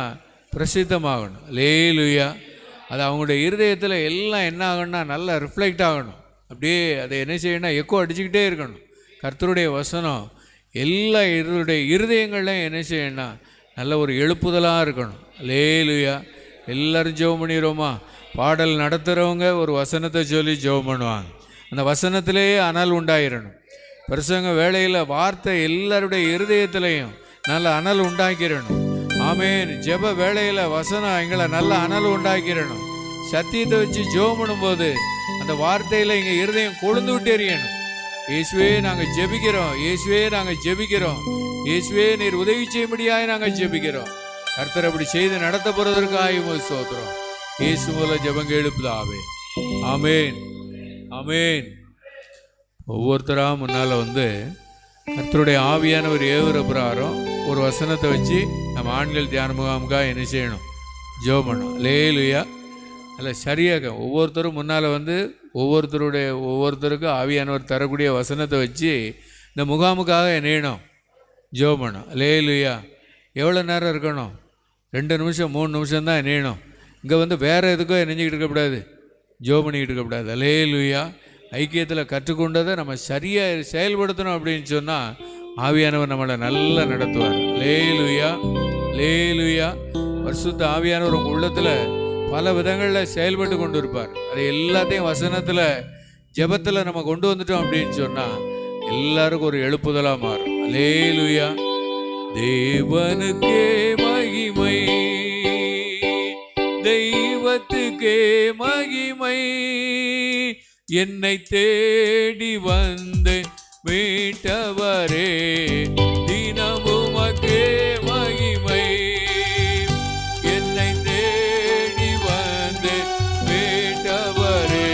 பிரசித்தமாகணும். அல்லேலூயா. அது அவங்களுடைய இருதயத்தில் எல்லாம் என்ன ஆகணும்னா நல்லா ரிஃப்ளெக்ட் ஆகணும். அப்படியே அதை என்ன செய்யணும்னா எக்கோ அடிச்சுக்கிட்டே இருக்கணும். கர்த்தருடைய வசனம் எல்லா இருதயங்கள்லையும் என்ன செய்யணும்னா நல்ல ஒரு எழுப்புதலாக இருக்கணும். அல்லேலூயா. எல்லோரும் ஜெபம் பண்ணிடுவோமா? பாடல் நடத்துகிறவங்க ஒரு வசனத்தை சொல்லி ஜெபம் பண்ணுவாங்க. அந்த வசனத்திலேயே அனல் உண்டாயிடணும். பிரசங்க வேளையில் வார்த்தை எல்லாருடைய இருதயத்திலையும் நல்ல அனல் உண்டாக்கிடணும். ஆமேன். ஜெப வேளையில் வசனம் எங்களை நல்ல அனல் உண்டாக்கிடணும். சத்தியத்தை வச்சு ஜெபம் பண்ணும்போது அந்த வார்த்தையில் எங்கள் இருதயம் கொழுந்து விட்டு எறியணும். இயேசுவே நாங்கள் ஜெபிக்கிறோம், இயேசுவே நாங்கள் ஜெபிக்கிறோம், இயேசுவே நீர் உதவி செய்யும்படியாக நாங்கள் ஜெபிக்கிறோம். கர்த்தர் அப்படி செய்து நடத்த போகிறதற்காக ஸ்தோத்திரம். இயேசு மூலம் ஜெபங்க எழுப்புதாவே. ஆமேன், ஆமேன். ஒவ்வொருத்தராக முன்னால் கர்த்தருடைய ஆவியானவர் ஏவுற பிரகாரம் ஒரு வசனத்தை வச்சு நம்ம ஆண்கள் தியான முகாமுக்காக என்ன செய்யணும்? ஜெபம் பண்ணணும். அல்லேலூயா. அதில் சரியாக ஒவ்வொருத்தரும் முன்னால் ஒவ்வொருத்தருக்கும் ஆவியானவர் தரக்கூடிய வசனத்தை வச்சு இந்த முகாமுக்காக இணையணும், ஜெபம் பண்ணணும். அல்லேலூயா. எவ்வளோ நேரம் இருக்கணும்? 2 நிமிஷம் 3 நிமிஷம் தான் இணையணும். இங்கே வேறு எதுக்கோ இணைஞ்சிக்கிட்டு இருக்கக்கூடாது, ஜெபம் பண்ணிக்கிட்டு இருக்கக்கூடாது. அல்லேலூயா. ஐக்கியத்தில் கற்றுக்கொண்டதை நம்ம சரியாக செயல்படுத்தணும் அப்படின்னு சொன்னால் ஆவியானவர் நம்மளை நல்லா நடத்துவார். அல்லேலூயா, அல்லேலூயா. பரிசுத்த ஆவியானவர் உங்கள் உள்ளத்தில் பல விதங்களில் செயல்பட்டு கொண்டு இருப்பார். அதை எல்லாத்தையும் வசனத்தில் ஜெபத்தில் நம்ம கொண்டு வந்துட்டோம் அப்படின்னு சொன்னால் எல்லாருக்கும் ஒரு எழுப்புதலாக மாறும். அல்லேலூயா. தேவனுக்கே மகிமை, தெய்வத்துக்கே மகிமை, என்னை தேடி வந்து மீட்டவரே தினமுமக்கே மகிமை, என்னை தேடி வந்து மீட்டவரே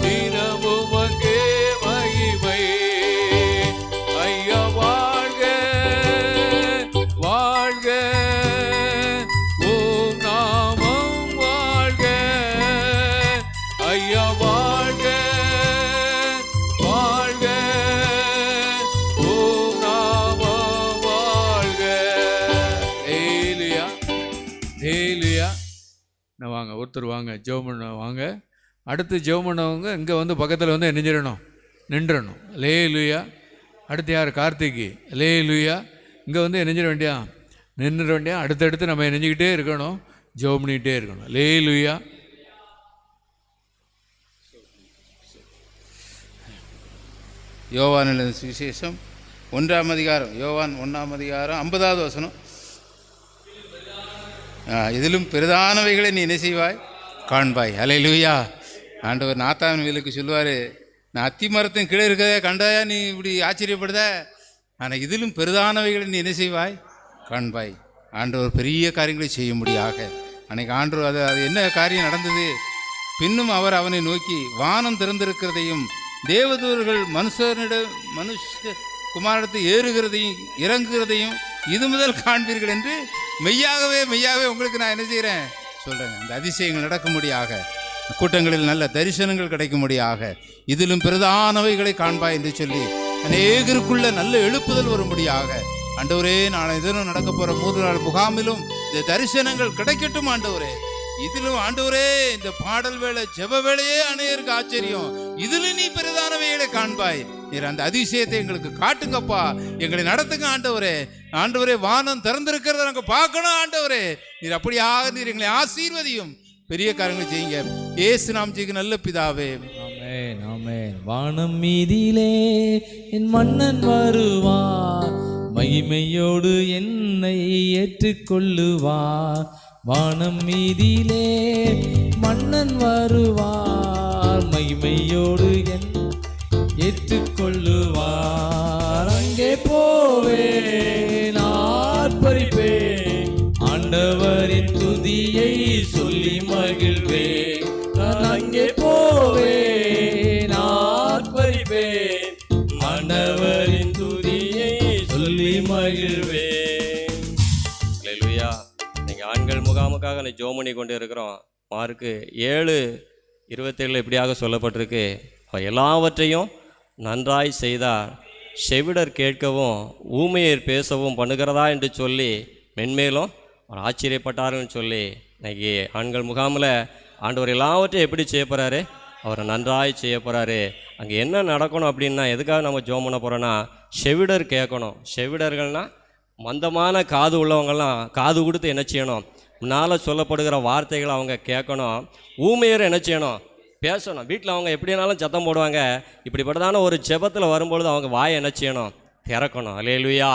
தினமுமக்கே மகிமை. ஐயா வாழ்க, வாழ்க, ஓம் நாமம் வாழ்க. ஐயா வாழ்க, வாழ்க, ஓம் நாமம் வாழ்க. ஏலியா, ஏலியா. நான் வாங்க, ஒருத்தர் வாங்க, ஜெபம் பண்ண வாங்க. அடுத்து ஜெபம் பண்ணவங்க இங்கே பக்கத்தில் நெஞ்சிடணும், நின்றணும். லேலுயா. அடுத்து யார்? கார்த்திகி. லேலுயா. இங்கே நெஞ்சிட வேண்டியா? நின்றுட வேண்டிய அடுத்தடுத்து நம்ம நினைஞ்சிக்கிட்டே இருக்கணும், ஜெபம் பண்ணிக்கிட்டே இருக்கணும். அல்லேலூயா. யோவான் எழுதின சுவிசேஷம் 1ஆம் அதிகாரம், யோவான் 1ஆம் அதிகாரம் 50வது வசனம். இதிலும் பிரதானவைகளை நீ என்ன செய்வாய் காண்பாய். அல்லேலூயா. ஆண்டவர் நாத்தான் வீலுக்கு சொல்லுவார், நான் அத்தி மரத்தின் கீழே இருக்கிறத கண்டாயா நீ இப்படி ஆச்சரியப்படுத, ஆனால் இதிலும் பிரதானவைகளை நீ என்ன செய்வாய் காண்பாய். ஆண்டவர் பெரிய காரியங்களை செய்ய முடியாக. அன்றைக்கி ஆண்டவர் அது என்ன காரியம் நடந்தது? பின்னும் அவர் அவனை நோக்கி, வானம் திறந்திருக்கிறதையும் தேவதூர்கள் மனுஷ குமாரத்தை ஏறுகிறதையும் இறங்குகிறதையும் இது முதல் காண்பீர்கள் என்று மெய்யாகவே உங்களுக்கு நான் என்ன செய்கிறேன் சொல்கிறேன். அந்த அதிசயங்கள் நடக்கும்படியாக, கூட்டங்களில் நல்ல தரிசனங்கள் கிடைக்கும்படியாக, இதிலும் பிரதானவைகளை காண்பாய் என்று சொல்லி அநேகருக்குள்ள நல்ல எழுப்புதல் வரும்படியாக, ஆண்டவரே நாளை தினம் நடக்க போகிற 3 நாள் முகாமிலும் இந்த தரிசனங்கள் கிடைக்கட்டும் ஆண்டவரே. இதிலும் ஆண்டவரே இந்த பாடல் வேலை ஜெப வேலையே அநேகருக்கு ஆச்சரியம், இதிலும் நீ பிரதானவைகளை காண்பாய். நீர் அந்த அதிசயத்தை எங்களுக்கு காட்டுங்கப்பா, எங்களை நடத்துங்க ஆண்டவரே. ஆண்டவரே வானம் திறந்திருக்கிறத நாங்கள் பார்க்கணும் ஆண்டவரே. நீர் அப்படியாக நீர் எங்களை ஆசீர்வதியும், பெரிய காரியங்களை செய்யுங்க. இயேசு நாமம் ஜெபிக்கிறேன் நல்ல பிதாவே. ஆமென், ஆமென். வானம் மீதிலே என் மன்னன் வருவார், மகிமையோடு என்னை ஏற்றுக்கொள்ளுவார். வானம் மீதிலே மன்னன் வருவார், மகிமையோடு என் ஏற்றுக்கொள்ளுவார். அங்கே போவேன் ஆர்ப்பரிப்பேன், ஆண்டவரின் துதியை சொல்லி மகிழ்வேன். நான் அங்கே போவேன் ஆர்ப்பரிப்பேன், ஆண்டவரின் துதியை சொல்லி மகிழ்வேன். அல்லேலூயா. நீங்கள் ஆண்கள் முகாமுக்காக நான் ஜெபம் பண்ணி கொண்டு இருக்கிறோம். மார்க்கு 7:27 இப்படியாக சொல்லப்பட்டிருக்கு, எல்லாவற்றையும் நன்றாய் செய்தார், செவிடர் கேட்கவும் ஊமையர் பேசவும் பண்ணுகிறதா என்று சொல்லி மென்மேலும் அவர் ஆச்சரியப்பட்டாருன்னு சொல்லி இன்னைக்கு ஆண்கள் முகாமில் ஆண்டவர் எல்லாவற்றையும் எப்படி செய்ய போகிறாரு? அவரை நன்றாய் செய்ய போகிறாரு. அங்கே என்ன நடக்கணும் அப்படின்னா, எதுக்காக நம்ம ஜெபம் பண்ண போகிறோன்னா, செவிடர் கேட்கணும். செவிடர்கள்னால் மந்தமான காது உள்ளவங்கள்லாம் காது கொடுத்து என்ன செய்யணும்? முன்னால் சொல்லப்படுகிற வார்த்தைகளை அவங்க கேட்கணும். ஊமையர் என்ன செய்யணும்? பேசணும். வீட்டில் அவங்க எப்படினாலும் சத்தம் போடுவாங்க. இப்படிப்பட்டதான ஒரு ஜெபத்தில் வரும்பொழுது அவங்க வாயை என்ன செய்யணும்? திறக்கணும். அல்லேலூயா.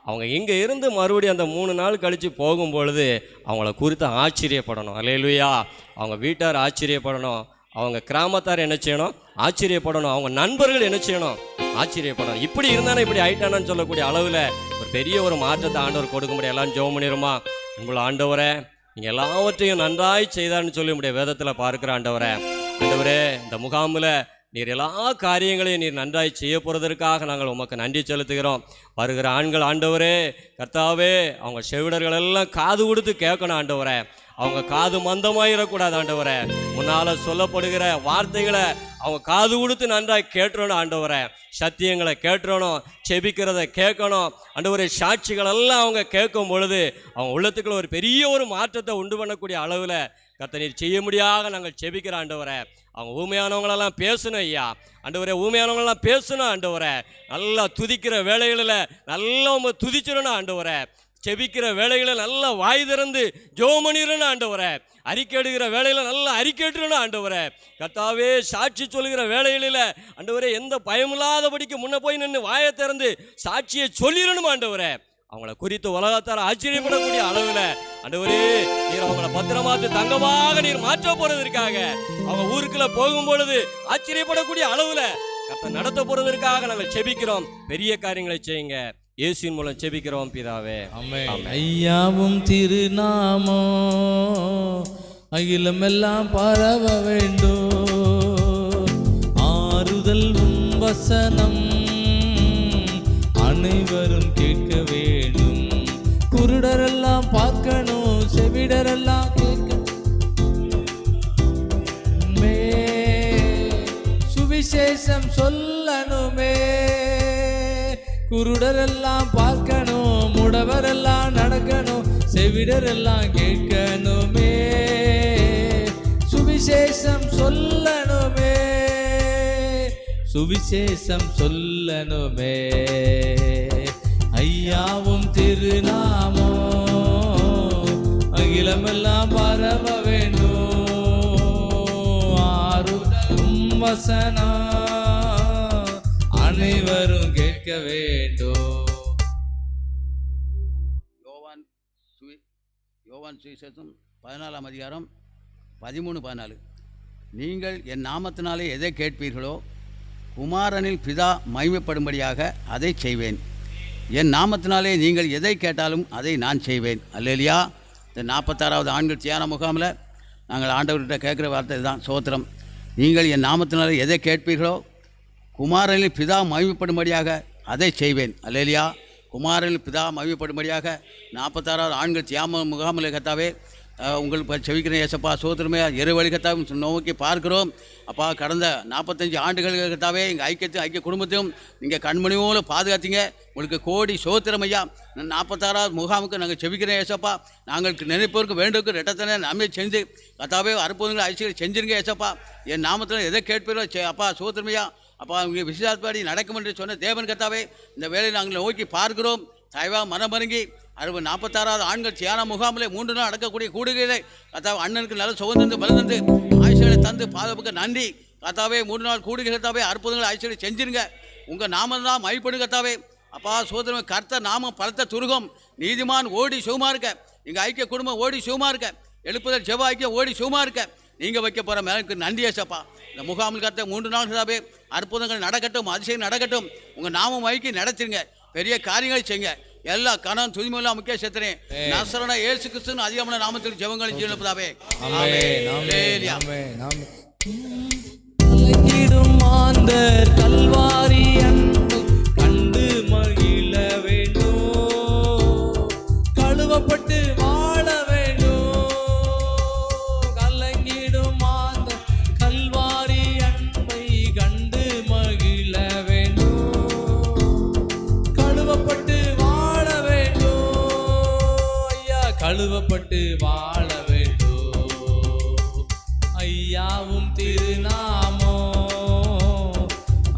அவங்க இங்கே இருந்து மறுபடியும் அந்த 3 நாள் கழித்து போகும்பொழுது அவங்கள குறித்து ஆச்சரியப்படணும். அல்லேலூயா. அவங்க வீட்டார் ஆச்சரியப்படணும், அவங்க கிராமத்தார் என்ன செய்யணும்? ஆச்சரியப்படணும், அவங்க நண்பர்கள் என்ன செய்யணும்? ஆச்சரியப்படணும். இப்படி இருந்தானே இப்படி ஆயிட்டானு சொல்லக்கூடிய அளவில் ஒரு பெரிய ஒரு மாற்றத்தை ஆண்டவர் கொடுக்க முடியும். எல்லாம் ஜெபம் பண்ணிடுமா? உங்களை ஆண்டவரே நீங்கள் எல்லாவற்றையும் நன்றாய் செய்தான்னு சொல்லி உங்களுடைய வேதத்தில் பார்க்குற ஆண்டவரே, ஆண்டவரே இந்த முகாமில் நீர் எல்லா காரியங்களையும் நீர் நன்றாய் செய்ய போகிறதற்காக நாங்கள் உமக்கு நன்றி செலுத்துகிறோம். வருகிற ஆண்கள் ஆண்டவரே கர்த்தாவே, அவங்க செவிடர்கள் எல்லாம் காது கொடுத்து கேட்கணும் ஆண்டவரே. அவங்க காது மந்தமாயிடக்கூடாது ஆண்டவரே. முன்னால் சொல்லப்படுகிற வார்த்தைகளை அவங்க காது கொடுத்து நன்றாய் கேட்டுறணும் ஆண்டவரே. சத்தியங்களை கேட்டுறணும், செபிக்கிறத கேட்கணும் ஆண்டவரே. சாட்சிகள் எல்லாம் அவங்க கேட்கும் பொழுது அவங்க உள்ளத்துக்குள்ள ஒரு பெரிய ஒரு மாற்றத்தை உண்டு பண்ணக்கூடிய அளவில் கர்த்தர் நீர் செய்ய முடியாத நாங்கள் செபிக்கிற ஆண்டவரே. அவங்க ஊமையானவங்களெல்லாம் பேசணும் ஐயா ஆண்டவரே. ஊமையானவங்களெல்லாம் பேசணும் ஆண்டவரே. நல்லா துதிக்கிற வேலைகளில் நல்லா துதிச்சிடணும் ஆண்டவரே. செபிக்கிற வேலைகளில் நல்லா வாய் திறந்து ஜெபம் பண்ணிடணும் ஆண்டவரே. அறிக்கை எடுக்கிற வேலையில் நல்லா அறிக்கையிடணும் ஆண்டவரே. கர்த்தாவே சாட்சி சொல்கிற வேலைகளில் ஆண்டவரே எந்த பயமில்லாதபடிக்கு முன்ன போய் நின்று வாயை திறந்து சாட்சியை சொல்லிடணும் ஆண்டவரே. அவங்கள குறித்து உலகத்தால் ஆச்சரியப்படக்கூடிய அளவில் ஆண்டவரே நீர் அவங்கள பத்திரமாத்து தங்கமாக நீர் மாற்ற போறதற்காக, அவங்க ஊருக்குள்ள போகும் பொழுது ஆச்சரியப்படக்கூடிய அளவில் கர்த்தர் நடத்த போறதற்காக நாங்கள் செபிக்கிறோம். பெரிய காரியங்களை செய்யுங்க. இயேசுவின் மூலம் செபிக்கிறோம் பிதாவே. ஆமென். ஐயாவும் திருநாமோ அகிலமெல்லாம் பரவ வேண்டும், ஆறுதல் வசனம் அனைவரும் கேட்க வேண்டும். குருடரெல்லாம் பார்க்கணும், செவிடரெல்லாம் கேட்கணுமே, சுவிசேஷம் சொல்லணுமே. குருடரெல்லாம் பார்க்கணும், முடவரெல்லாம் நடக்கணும், செவிடரெல்லாம் கேட்கணுமே, சுவிசேஷம் சொல்லணுமே, சுவிசேஷம் சொல்லணுமே. ஐயாவும் திருநாமோ இல்லமெல்லாம் பரவ வேண்டும். ஆறுதலும் வசனம் அனைவரும் கேட்க வேண்டும். யோவான் சுவிசேஷம் 14ஆம் அதிகாரம் 13-14. நீங்கள் என் நாமத்தினாலே எதை கேட்பீர்களோ குமாரனில் பிதா மகிமைப்படும்படியாக அதை செய்வேன். என் நாமத்தினாலே நீங்கள் எதை கேட்டாலும் அதை நான் செய்வேன். அல்லேலூயா. இந்த 46வது ஆண்கள் தியான முகாமில் நாங்கள் ஆண்டவர்கிட்ட கேட்குற வார்த்தை இதுதான். சோத்திரம். நீங்கள் என் நாமத்தினாலே எதை கேட்பீர்களோ குமாரனில் பிதா மகிமைப்படும்படியாக அதை செய்வேன். அல்லேலூயா. குமாரனில் பிதா மகிமைப்படும்படியாக 46வது ஆண்கள் தியான முகாமில் கத்தாவே உங்களுக்கு செவிக்கிறேன் ஏசப்பா. சோத்திரமே இரு வழிகத்தாவும் நோக்கி பார்க்கிறோம் அப்பா. கடந்த 45 ஆண்டுகள் கத்தாவே எங்கள் ஐக்கிய குடும்பத்தையும் நீங்கள் கண்மணியோடு பாதுகாத்தீங்க. உங்களுக்கு கோடி சோத்திரம் ஐயா. 46வது முகாமுக்கு நாங்கள் செவிக்கிறேன் ஏசப்பா. நாங்கள் நினைப்பவருக்கு வேண்டுக்கு ரெட்டத்தனை நன்மை செஞ்சு கத்தாவே அற்புதங்களை ஐசியங்களை செஞ்சிருங்க ஏசப்பா. என் நாமத்தில் எதை கேட்பீரோ அப்பா சோத்திரமையா. அப்பா உங்கள் விசுவாசப்படி நடக்கும் என்று சொன்ன தேவன் கத்தாவே இந்த வேலையை நாங்கள் நோக்கி பார்க்கிறோம். தயவாக மனமருங்கி 46வது ஆண்கள் தியான முகாமில் 3 நாள் நடக்கக்கூடிய கூடுகைகளை கத்தாவே அண்ணனுக்கு நல்ல சுகந்தந்து பலந்தந்து ஆயுஷங்களை தந்து பாதுகாப்புக்கு நன்றி கத்தாவே. 3 நாள் கூடுகை கத்தாவே அற்புதங்களை ஆயுஷங்களை செஞ்சிருங்க. உங்கள் நாமம் தான் மகிழ்படு கத்தாவே. அப்பா சோதனை கர்த்த நாமம் பலத்த துருகம். நீதிமான் ஓடி சுகமாக இருக்க. எங்கள் ஐக்கிய குடும்பம் ஓடி சுகமாக இருக்க. எழுப்புதல் செவ்வ ஐக்கியம் ஓடி சுகமாக இருக்க. நீங்கள் வைக்க போகிற மேலுக்கு நன்றி ஏசப்பா. இந்த முகாமில் கத்த 3 நாள் கத்தாவே அற்புதங்கள் நடக்கட்டும், அதிசயம் நடக்கட்டும். உங்கள் நாமம் வைக்கி நடத்திருங்க. பெரிய காரியங்களை செய்யுங்க. எல்லா கணம் துதிமையெல்லாம் முக்கிய செத்துறே நசரன இயேசு கிறிஸ்துவின் அதிகமான நாமத்தில் ஜெபங்களும் ஜீவனப்பதாவே. மாந்தர் கல்வாரி அன்பை கண்டு மகிழ வேண்டும். கழுவப்பட்டு வாழ வேண்டும். கலங்கிடும் மாந்தர் கல்வாரி அன்பை கண்டு மகிழ வேண்டும். கழுவப்பட்டு கழுவப்பட்டு வாழ வேண்டும். ஐயாவும் திருநாமோ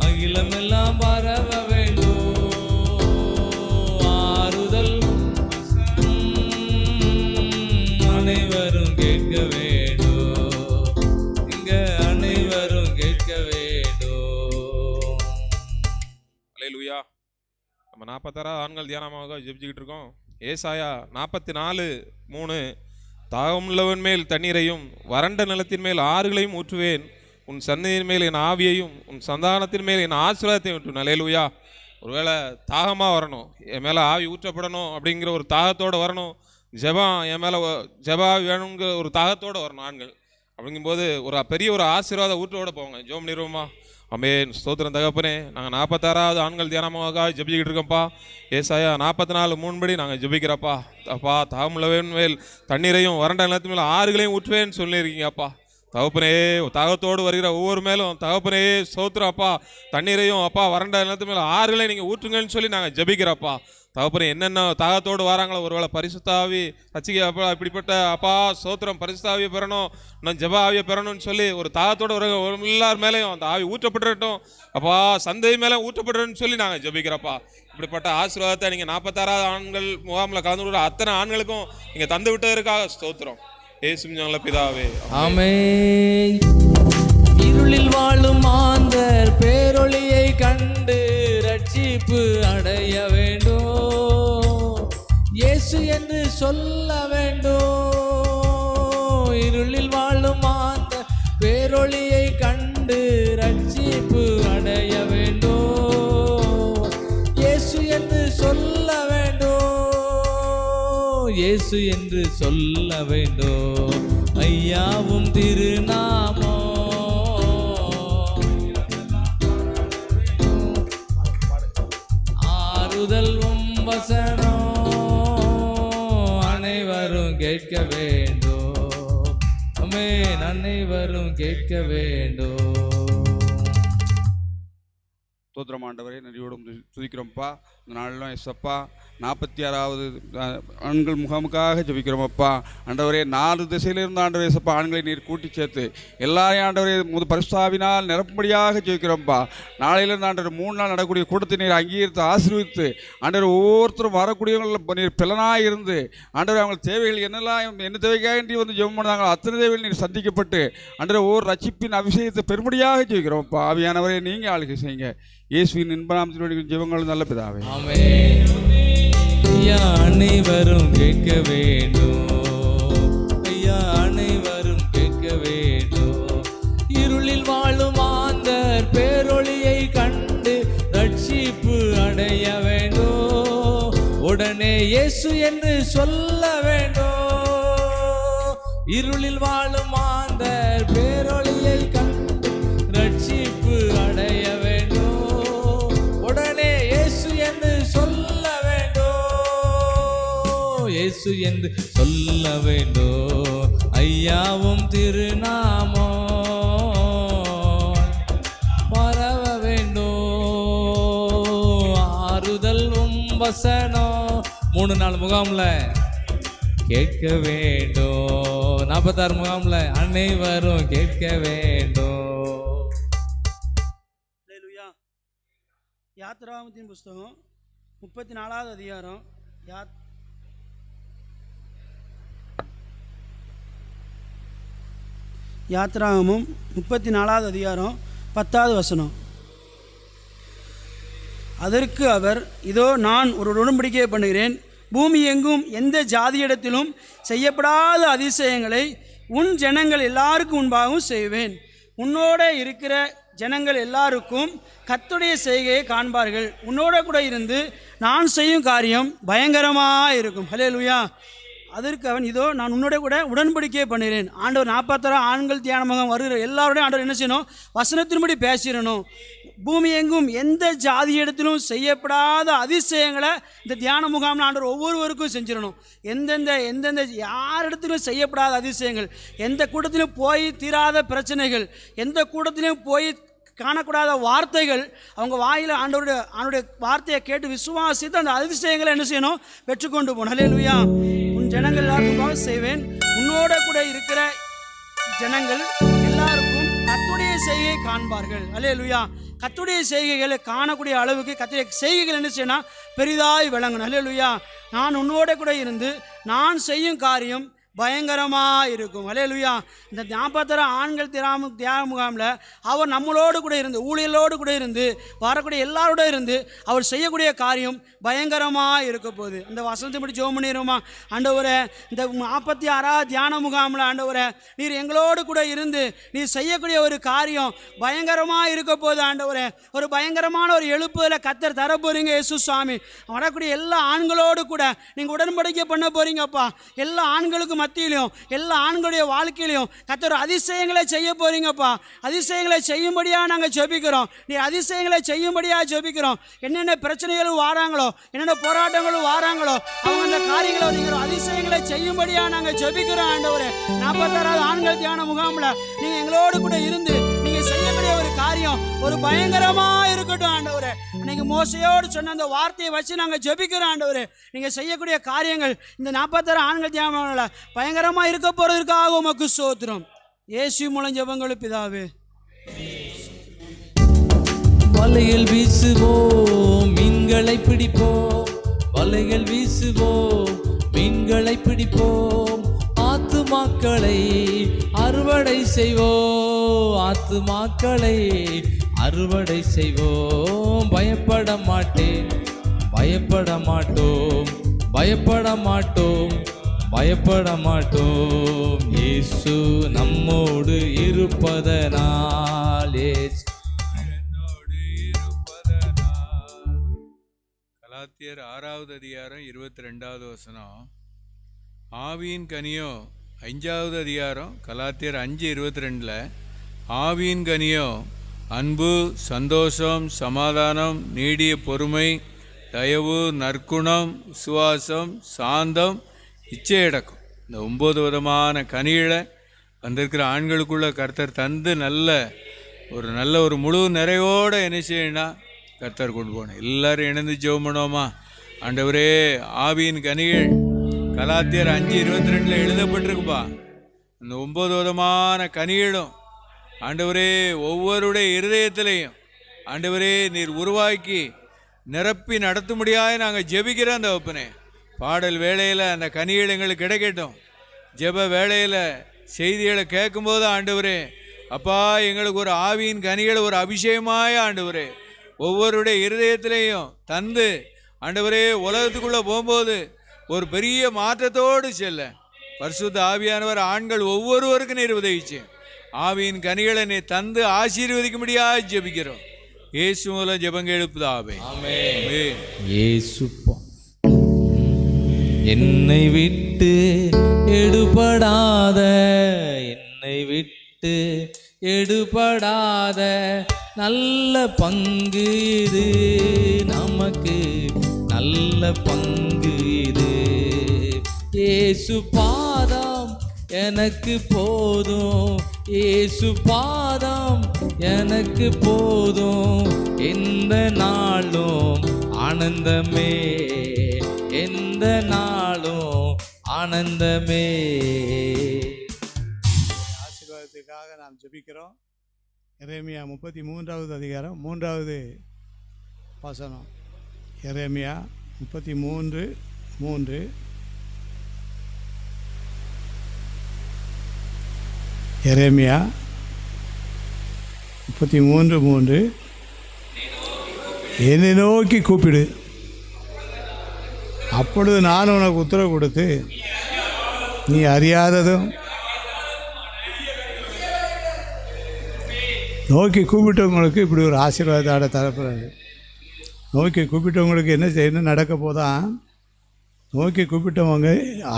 அகிலமெல்லாம் பரவ வேண்டும். ஆறுதல் அனைவரும் கேட்க வேண்டும். இங்க அனைவரும் கேட்க வேண்டும். அல்லேலூயா. நம்ம 46 ஆண்கள் தியானமாக ஜெபிச்சுக்கிட்டு இருக்கோம். ஏசாயா 44:3. தாகமுள்ளவன் மேல் தண்ணீரையும் வறண்ட நிலத்தின் மேல் ஆறுகளையும் ஊற்றுவேன். உன் சன்னதியின் மேல் என் ஆவியையும் உன் சந்தானத்தின் மேல் என் ஆசீர்வாதத்தையும் ஊற்றுவேன். அல்லேலூயா. ஒருவேளை தாகமாக வரணும், என் மேலே ஆவி ஊற்றப்படணும் அப்படிங்கிற ஒரு தாகத்தோடு வரணும். ஜெபம் என் மேலே ஜெபா வேணுங்கிற ஒரு தாகத்தோடு வரணும் ஆண்கள். அப்படிங்கும்போது ஒரு பெரிய ஒரு ஆசீர்வாத ஊற்றோடு போவாங்க. ஜெபம் நிறுவமா. அமேன். ஸ்தோத்திரம் தகப்பனே. நாங்கள் 46வது ஆண்கள் தியானமாக ஜெபிச்சுக்கிட்டு இருக்கோம்ப்பா. ஏசாயா 44:3 படி நாங்கள் ஜெபிக்கிறப்பா. அப்பா தாகமுள்ளவன் மேல் தண்ணீரையும் வறண்ட நிலத்து மேலே ஆறுகளையும் ஊற்றுவேன்னு சொல்லியிருக்கீங்கப்பா. தகப்பனே தாகத்தோடு வருகிற ஒவ்வொரு மேலும் தகப்பனே ஸ்தோத்திரம் அப்பா. தண்ணீரையும் அப்பா வறண்ட நிலத்து மேலே ஆறுகளையும் நீங்கள் ஊற்றுங்கன்னு சொல்லி நாங்கள் ஜெபிக்கிறப்பா. தகப்பனே என்னென்ன தாகத்தோடு வராங்களோ ஒருவேளை பரிசுத்தாவி ரசிக்க அப்பா இப்படிப்பட்ட அப்பா ஸ்தோத்திரம் பரிசுத்தாவியை பெறணும், நான் ஜெப ஆவியை பெறணும்னு சொல்லி ஒரு தாகத்தோடு வர எல்லார் மேலேயும் அந்த ஆவி ஊற்றப்பட்டுறட்டும் அப்பா. சந்தை மேலே ஊற்றப்பட்டுறன்னு சொல்லி நாங்கள் ஜெபிக்கிறப்பா. இப்படிப்பட்ட ஆசீர்வாதத்தை நீங்கள் 46வது ஆண்கள் முகாமில் கலந்து கொள்கிற அத்தனை ஆண்களுக்கும் நீங்கள் தந்து விட்டதற்காக ஸ்தோத்திரம். இயேசுவின் நாமத்தில் பிதாவே. ஆமென். இருளில் வாழும் மாந்தர் பேரொளியை கண்டு ரட்சிப்பு அடைய வேண்டும். இயேசு என்று சொல்ல வேண்டும். இருளில் வாழும் மாந்தர் பேரொளியை கண்டு ரட்சிப்பு அடைய வேண்டும். இயேசு என்று சொல்ல வேண்டும். இயேசு என்று சொல்ல வேண்டும். ஐயாவும் திருநாமோ ஆறுதலும் வசனம் அனைவரும் கேட்க வேண்டும். ஆமென். அனைவரும் கேட்க வேண்டும். ஸ்தோத்திரம் ஆண்டவரே, நன்றியோடு துதிக்கிறோம்ப்பா. இந்த நாளெல்லாம் எஸ்அப்பா 46வது ஆண்கள் முகாமுக்காக ஜெபிக்கிறோம் அப்பா. ஆண்டவரே 4 திசையிலிருந்து ஆண்டவரே சப்பா ஆண்களை நீர் கூட்டி சேர்த்து எல்லாரையும் ஆண்டவரே பரிசுத்தாவினால் நிரப்பும்படியாக ஜெபிக்கிறோம்ப்பா. நாளையிலிருந்து ஆண்டவர் 3 நாள் நடக்கூடிய கூட்டத்தை நீர் அங்கீகரித்து ஆசீர்வித்து ஆண்டவர் ஒவ்வொருத்தரும் வரக்கூடியவர்கள் நீர் பிளனாக இருந்து ஆண்டவர் அவங்க தேவைகள் என்னெல்லாம் என்ன தேவைக்காக வந்து ஜெபம் பண்ணாங்களோ அத்தனை தேவைகள் நீர் சந்திக்கப்பட்டு ஆண்டவர் ஒவ்வொரு ரட்சிப்பின் அபிஷேகத்தை பெரும்படியாக ஜெபிக்கிறோம்ப்பா. ஆவியானவரே நீங்கள் ஆளுகை செய்யுங்க. இயேசுவின் இன்பநாமத்தில் ஜெபங்கள் நல்ல பிதாவே. ஆமென். ஐயா அனைவரும் கேட்க வேண்டும், ஐயா அனைவரும் கேட்க வேண்டும். இருளில் வாழும் ஆந்தர் பேரொளியை கண்டு ரட்சிப்பு அடைய வேண்டும். உடனே இயேசு என்று சொல்ல வேண்டும். இருளில் வாழும் ஆந்தர் பேரொளியை கண்டு ரட்சிப்பு அடைய வேண்டும். உடனே இயேசு என்று சொல்ல வேண்டும். இயேசு என்று சொல்ல வேண்டும். ஐயாவும் திருநாமம் பரவ வேண்டும். ஆறுதல் வசனம் 3 நாள் முகாம்ல கேட்க வேண்டும். 46 முகாம்ல அனைவரும் கேட்க வேண்டும். அல்லேலூயா. யாத்திராகமத்தின் புஸ்தகம் 34வது அதிகாரம் யாத்திராகமம் 34வது அதிகாரம் 10வது வசனம். அதற்கு அவர், இதோ நான் ஒரு உடன்படிக்கை பண்ணுகிறேன். பூமி எங்கும் எந்த ஜாதியிடத்திலும் செய்யப்படாத அதிசயங்களை உன் ஜனங்கள் எல்லாருக்கும் முன்பாகவும் செய்வேன். உன்னோட இருக்கிற ஜனங்கள் எல்லாருக்கும் கர்த்தருடைய செய்கையை காண்பார்கள். உன்னோட கூட இருந்து நான் செய்யும் காரியம் பயங்கரமாக இருக்கும். ஹல்லேலூயா. அதற்கு அவன், இதோ நான் உன்னோட கூட உடன்படிக்கை பண்ணுகிறேன். ஆண்டவர் 46 ஆண்கள் தியானமாக வருகிற எல்லாரோடையும் ஆண்டவர் என்ன செய்யணும்? வசனத்தின்படி பேசிடணும். பூமி எங்கும் எந்த ஜாதி இடத்திலும் செய்யப்படாத அதிசயங்களை இந்த தியான முகாமில் ஆண்டவர் ஒவ்வொருவருக்கும் செஞ்சிடணும். எந்தெந்த யார் இடத்திலும் செய்யப்படாத அதிசயங்கள், எந்த கூட்டத்திலும் போய் தீராத பிரச்சனைகள், எந்த கூட்டத்திலும் போய் காணக்கூடாத வார்த்தைகள், அவங்க வாயில் ஆண்டவருடைய வார்த்தையை கேட்டு விசுவாசித்து அந்த அதிசயங்களை என்ன செய்யணும்? பெற்றுக்கொண்டு போகணும். ஹல்லேலூயா. உன் ஜனங்கள் எல்லாருக்குமாக செய்வேன். உன்னோட கூட இருக்கிற ஜனங்கள் எல்லாருக்கும் கர்த்தருடைய செய்கையை காண்பார்கள். ஹல்லேலூயா. கர்த்தருடைய செய்கைகளை காணக்கூடிய அளவுக்கு கர்த்தருடைய செய்கைகள் என்ன செய்யணும்? பெரிதாய் விளங்கணும். ஹல்லேலூயா. நான் உன்னோட கூட இருந்து நான் செய்யும் காரியம் பயங்கரமாக இருக்கும். ஹல்லேலூயா. இந்த 46 ஆண்கள் தியான முகாமில் அவர் நம்மளோடு கூட இருந்து, ஊழியர்களோடு கூட இருந்து, வரக்கூடிய எல்லாரோட இருந்து அவர் செய்யக்கூடிய காரியம் பயங்கரமாக இருக்க போகுது. இந்த வசனத்தை படி ஜெபம் பண்ணிடுவோமா? ஆண்டவரே, இந்த 46 தியான முகாமில் ஆண்டவரே நீர் எங்களோடு கூட இருந்து நீர் செய்யக்கூடிய ஒரு காரியம் பயங்கரமாக இருக்க போகுது. ஆண்டவரே, ஒரு பயங்கரமான ஒரு எழுப்புதலை கர்த்தர் தர போறீங்க. இயேசு சுவாமி, வரக்கூடிய எல்லா ஆண்களோடு கூட நீங்கள் உடன்படிக்கை பண்ண போறீங்கப்பா. எல்லா ஆண்களுக்கும் மத்தியிலையும் எல்லா ஆண்களுடைய வாழ்க்கையிலையும் கர்த்தர் அதிசயங்களை செய்ய போறீங்கப்பா. அதிசயங்களை செய்யும்படியாக நாங்கள் ஜெபிக்கிறோம். நீ அதிசயங்களை செய்யும்படியாக ஜெபிக்கிறோம். என்னென்ன பிரச்சனைகளும் வாராங்களோ, என்னென்ன போராட்டங்களும் வாராங்களோ, அவங்க அந்த காரியங்களை நீங்கள் அதிசயங்களை செய்யும்படியாக நாங்கள் ஜெபிக்கிறோம். ஆண்டவரே, 46 ஆண்கள் தியான முகாமில் நீங்கள் எங்களோடு கூட இருந்து நீங்கள் செய்யக்கூடிய ஒரு காரியம் ஒரு பயங்கரமாக இருக்கட்டும். ஆண்டவரே, நீங்க மோசையோடு சொன்ன அந்த வார்த்தையை வச்சு நாங்கள் ஜெபிக்கிறோம். ஆண்டவரே, நீங்கள் செய்யக்கூடிய காரியங்கள் இந்த 46 ஆண்கள் தியானங்கள பயங்கரமாக இருக்க போறதற்காக உமக்கு ஸ்தோத்திரம். இயேசு மூலம் ஜெபங்கள் பிதாவே. வலைகள் வீசுவோம், மீன்களை பிடிப்போம். வலைகள் வீசுவோம், மீன்களை பிடிப்போம். ஆத்துமாக்களை அறுவடை செய்வோம், ஆத்துமாக்களை அறுவடை செய்வோம். பயப்பட மாட்டேன், பயப்பட மாட்டோம், பயப்பட மாட்டோம், பயப்பட மாட்டோம். இயேசு நம்மோடு இருப்பதனால். கலாத்தியர் 6வது அதிகாரம் 22வது வசனம். ஆவியின் கனியோ 5வது அதிகாரம் கலாத்தியர் 5:22 ஆவியின் கனியோ அன்பு, சந்தோஷம், சமாதானம், நீடிய பொறுமை, தயவு, நற்குணம், விசுவாசம், சாந்தம், இச்சையடக்கம். இந்த 9 விதமான கனிகளை வந்திருக்கிற ஆண்களுக்குள்ள கர்த்தர் தந்து நல்ல ஒரு முழு நிறைவோடு என்ன செய்யணும்னா கர்த்தர் கொண்டு போகணும். எல்லாரும் இணைந்து ஜெபம் பண்ணுவோமா? ஆண்டவரே, ஆவியின் கனிகள் கலாத்தியர் 5:22 எழுதப்பட்டிருக்குப்பா. இந்த 9 விதமான கனிகளும் ஆண்டவரே ஒவ்வொருடைய இருதயத்திலையும் ஆண்டவரே நீர் உருவாக்கி நிரப்பி நடத்தும்படியாக நாங்கள் ஜெபிக்கிறோம். அந்த ஒப்பனே பாடல் வேளையில் அந்த கனிகள் எங்களுக்கு கிடைக்கட்டும். ஜெப வேளையில் செய்திகளை கேட்கும்போது ஆண்டவரே அப்பா எங்களுக்கு ஒரு ஆவியின் கனிகளை ஒரு அபிஷேகமாய ஆண்டவரே ஒவ்வொருடைய இருதயத்திலையும் தந்து ஆண்டவரே உலகத்துக்குள்ளே போகும்போது ஒரு பெரிய மாற்றத்தோடு செல்ல பரிசுத்த ஆவியானவர் ஆண்கள் ஒவ்வொருவருக்கும் நீர் உதவிச்சு ஆவியின் கனிகளை நீ தந்து ஆசீர்வதிக்கும்படியாக ஜெபிக்கிறோம். இயேசு மூலம் ஜெபங்க எழுப்புதாவே. இயேசு என்னை விட்டு எடுபடாத, என்னை விட்டு எடுபடாத நல்ல பங்கு இது, நமக்கு நல்ல பங்கு இது. இயேசு பாதம் எனக்கு போதும், இயேசு பாதம் எனக்கு போதும். எந்த நாளும் ஆனந்தமே, எந்த நாளும் ஆனந்தமே. ஆசீர்வாதத்துக்காக நாம் ஜெபிக்கிறோம். எரேமியா 33வது அதிகாரம் 3வது வசனம். எரேமியா 33:3. எரேமியா 33:3. என்னை நோக்கி கூப்பிடு, அப்பொழுது நான் உனக்கு உத்தரவு கொடுத்து நீ அறியாததும். நோக்கி கூப்பிட்டவங்களுக்கு இப்படி ஒரு ஆசீர்வாதத்தோட தரப்படுறது. நோக்கி கூப்பிட்டவங்களுக்கு என்ன செய்யணும், நடக்க போதான். நோக்கி கூப்பிட்டவங்க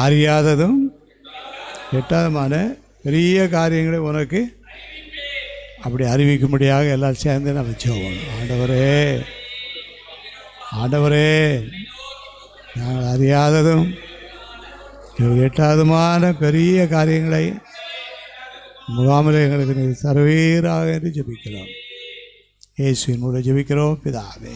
அறியாததும் எட்டாதமான பெரிய காரியங்களை உனக்கு அப்படி அறிவிக்கும்படியாக எல்லாம் சேர்ந்து நம்ம செய்வோம். ஆண்டவரே, ஆண்டவரே, நாங்கள் அறியாததும் எட்டாததுமான பெரிய காரியங்களை முகாமில் எங்களுக்கு நீ தருவீராக என்று ஜெபிக்கிறோம். இயேசுவின் மூலம் ஜெபிக்கிறோம் பிதாவே.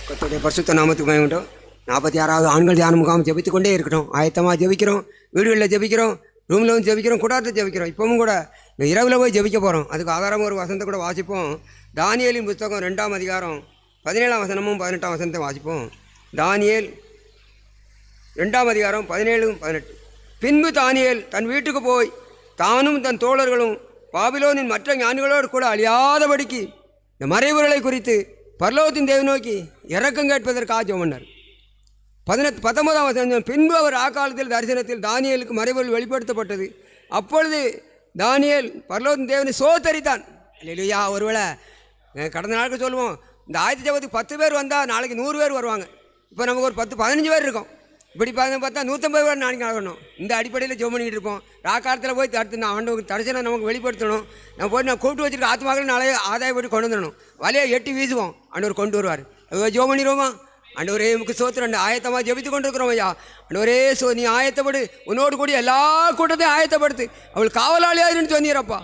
கர்த்தருடைய பரிசுத்த நாமத்துக்கு மகிமை உண்டாகட்டும். 46வது ஆண்கள் தியான முகாம் ஜெபித்து கொண்டே இருக்கட்டும். ஆயத்தமாக ஜெபிக்கிறோம், வீடுகளில் ஜெபிக்கிறோம், ரூமில் வந்து ஜெபிக்கிறோம், கூடாரத்தில் ஜெபிக்கிறோம். இப்பவும் கூட இந்த இரவில் போய் ஜெபிக்க போகிறோம். அதுக்கு ஆதாரமாக ஒரு வசனத்தை கூட வாசிப்போம். தானியேலின் புத்தகம் 2ஆம் அதிகாரம் 17ஆம் வசனமும் 18ஆம் வசனத்தை வாசிப்போம். தானியேல் 2ஆம் அதிகாரம் 17-18. பின்பு தானியேல் தன் வீட்டுக்கு போய் தானும் தன் தோழர்களும் பாபிலோனின் மற்ற ஞானிகளோடு கூட அழியாதபடிக்கு இந்த மறைவுகளை குறித்து பரலோகத்தின் தேவனை நோக்கி இரக்கம் கேட்பதற்காக ஜெபம் பண்ணார். 19ஆம் வசனம். பின்பு அவர் ஆக்காலத்தில் தரிசனத்தில் தானியேலுக்கு மறைபொருள் வெளிப்படுத்தப்பட்டது. அப்பொழுது தானியேல் பரலோகத்தின் தேவனை சோத்தரித்தான். இல்லையா, ஒருவேளை கடந்த நாளுக்கு சொல்லுவோம், இந்த ஆயத்த ஜெபத்துக்கு 10 பேர் வந்தால் நாளைக்கு 100 பேர் வருவாங்க. இப்போ நமக்கு ஒரு 10-15 பேர் இருக்கோம். இப்படி பார்த்தா 150 பேர் நாளைக்கு நடக்கணும். இந்த அடிப்படையில் ஜெபம் பண்ணிக்கிட்டு இருப்போம். ராக்காலத்தில் போய் தடுத்து நான் ஆண்டவருக்கு தரிசனம் நமக்கு வெளிப்படுத்தணும். நம்ம போய் நான் கூப்பிட்டு வச்சுருக்க ஆத்மாக்கள் நாளைய ஆதாயப்பட்டு கொண்டு வந்துடணும். வலையை எட்டி வீசுவோம், ஆண்டவர் கொண்டு வருவார். ஜெபம் பண்ணிடுவோமா? ஆண்டவரே உமக்கு சோத்திரம். ஆயத்தமாக ஜெபித்து கொண்டு இருக்கிறோம் ஐயா. ஆண்டவரே நீ ஆயத்தப்படு, உன்னோடு கூடி எல்லா கூட்டத்தையும் ஆயத்தப்படுத்து. அவள் காவலாளியாக இருந்து சொன்னீரப்பா.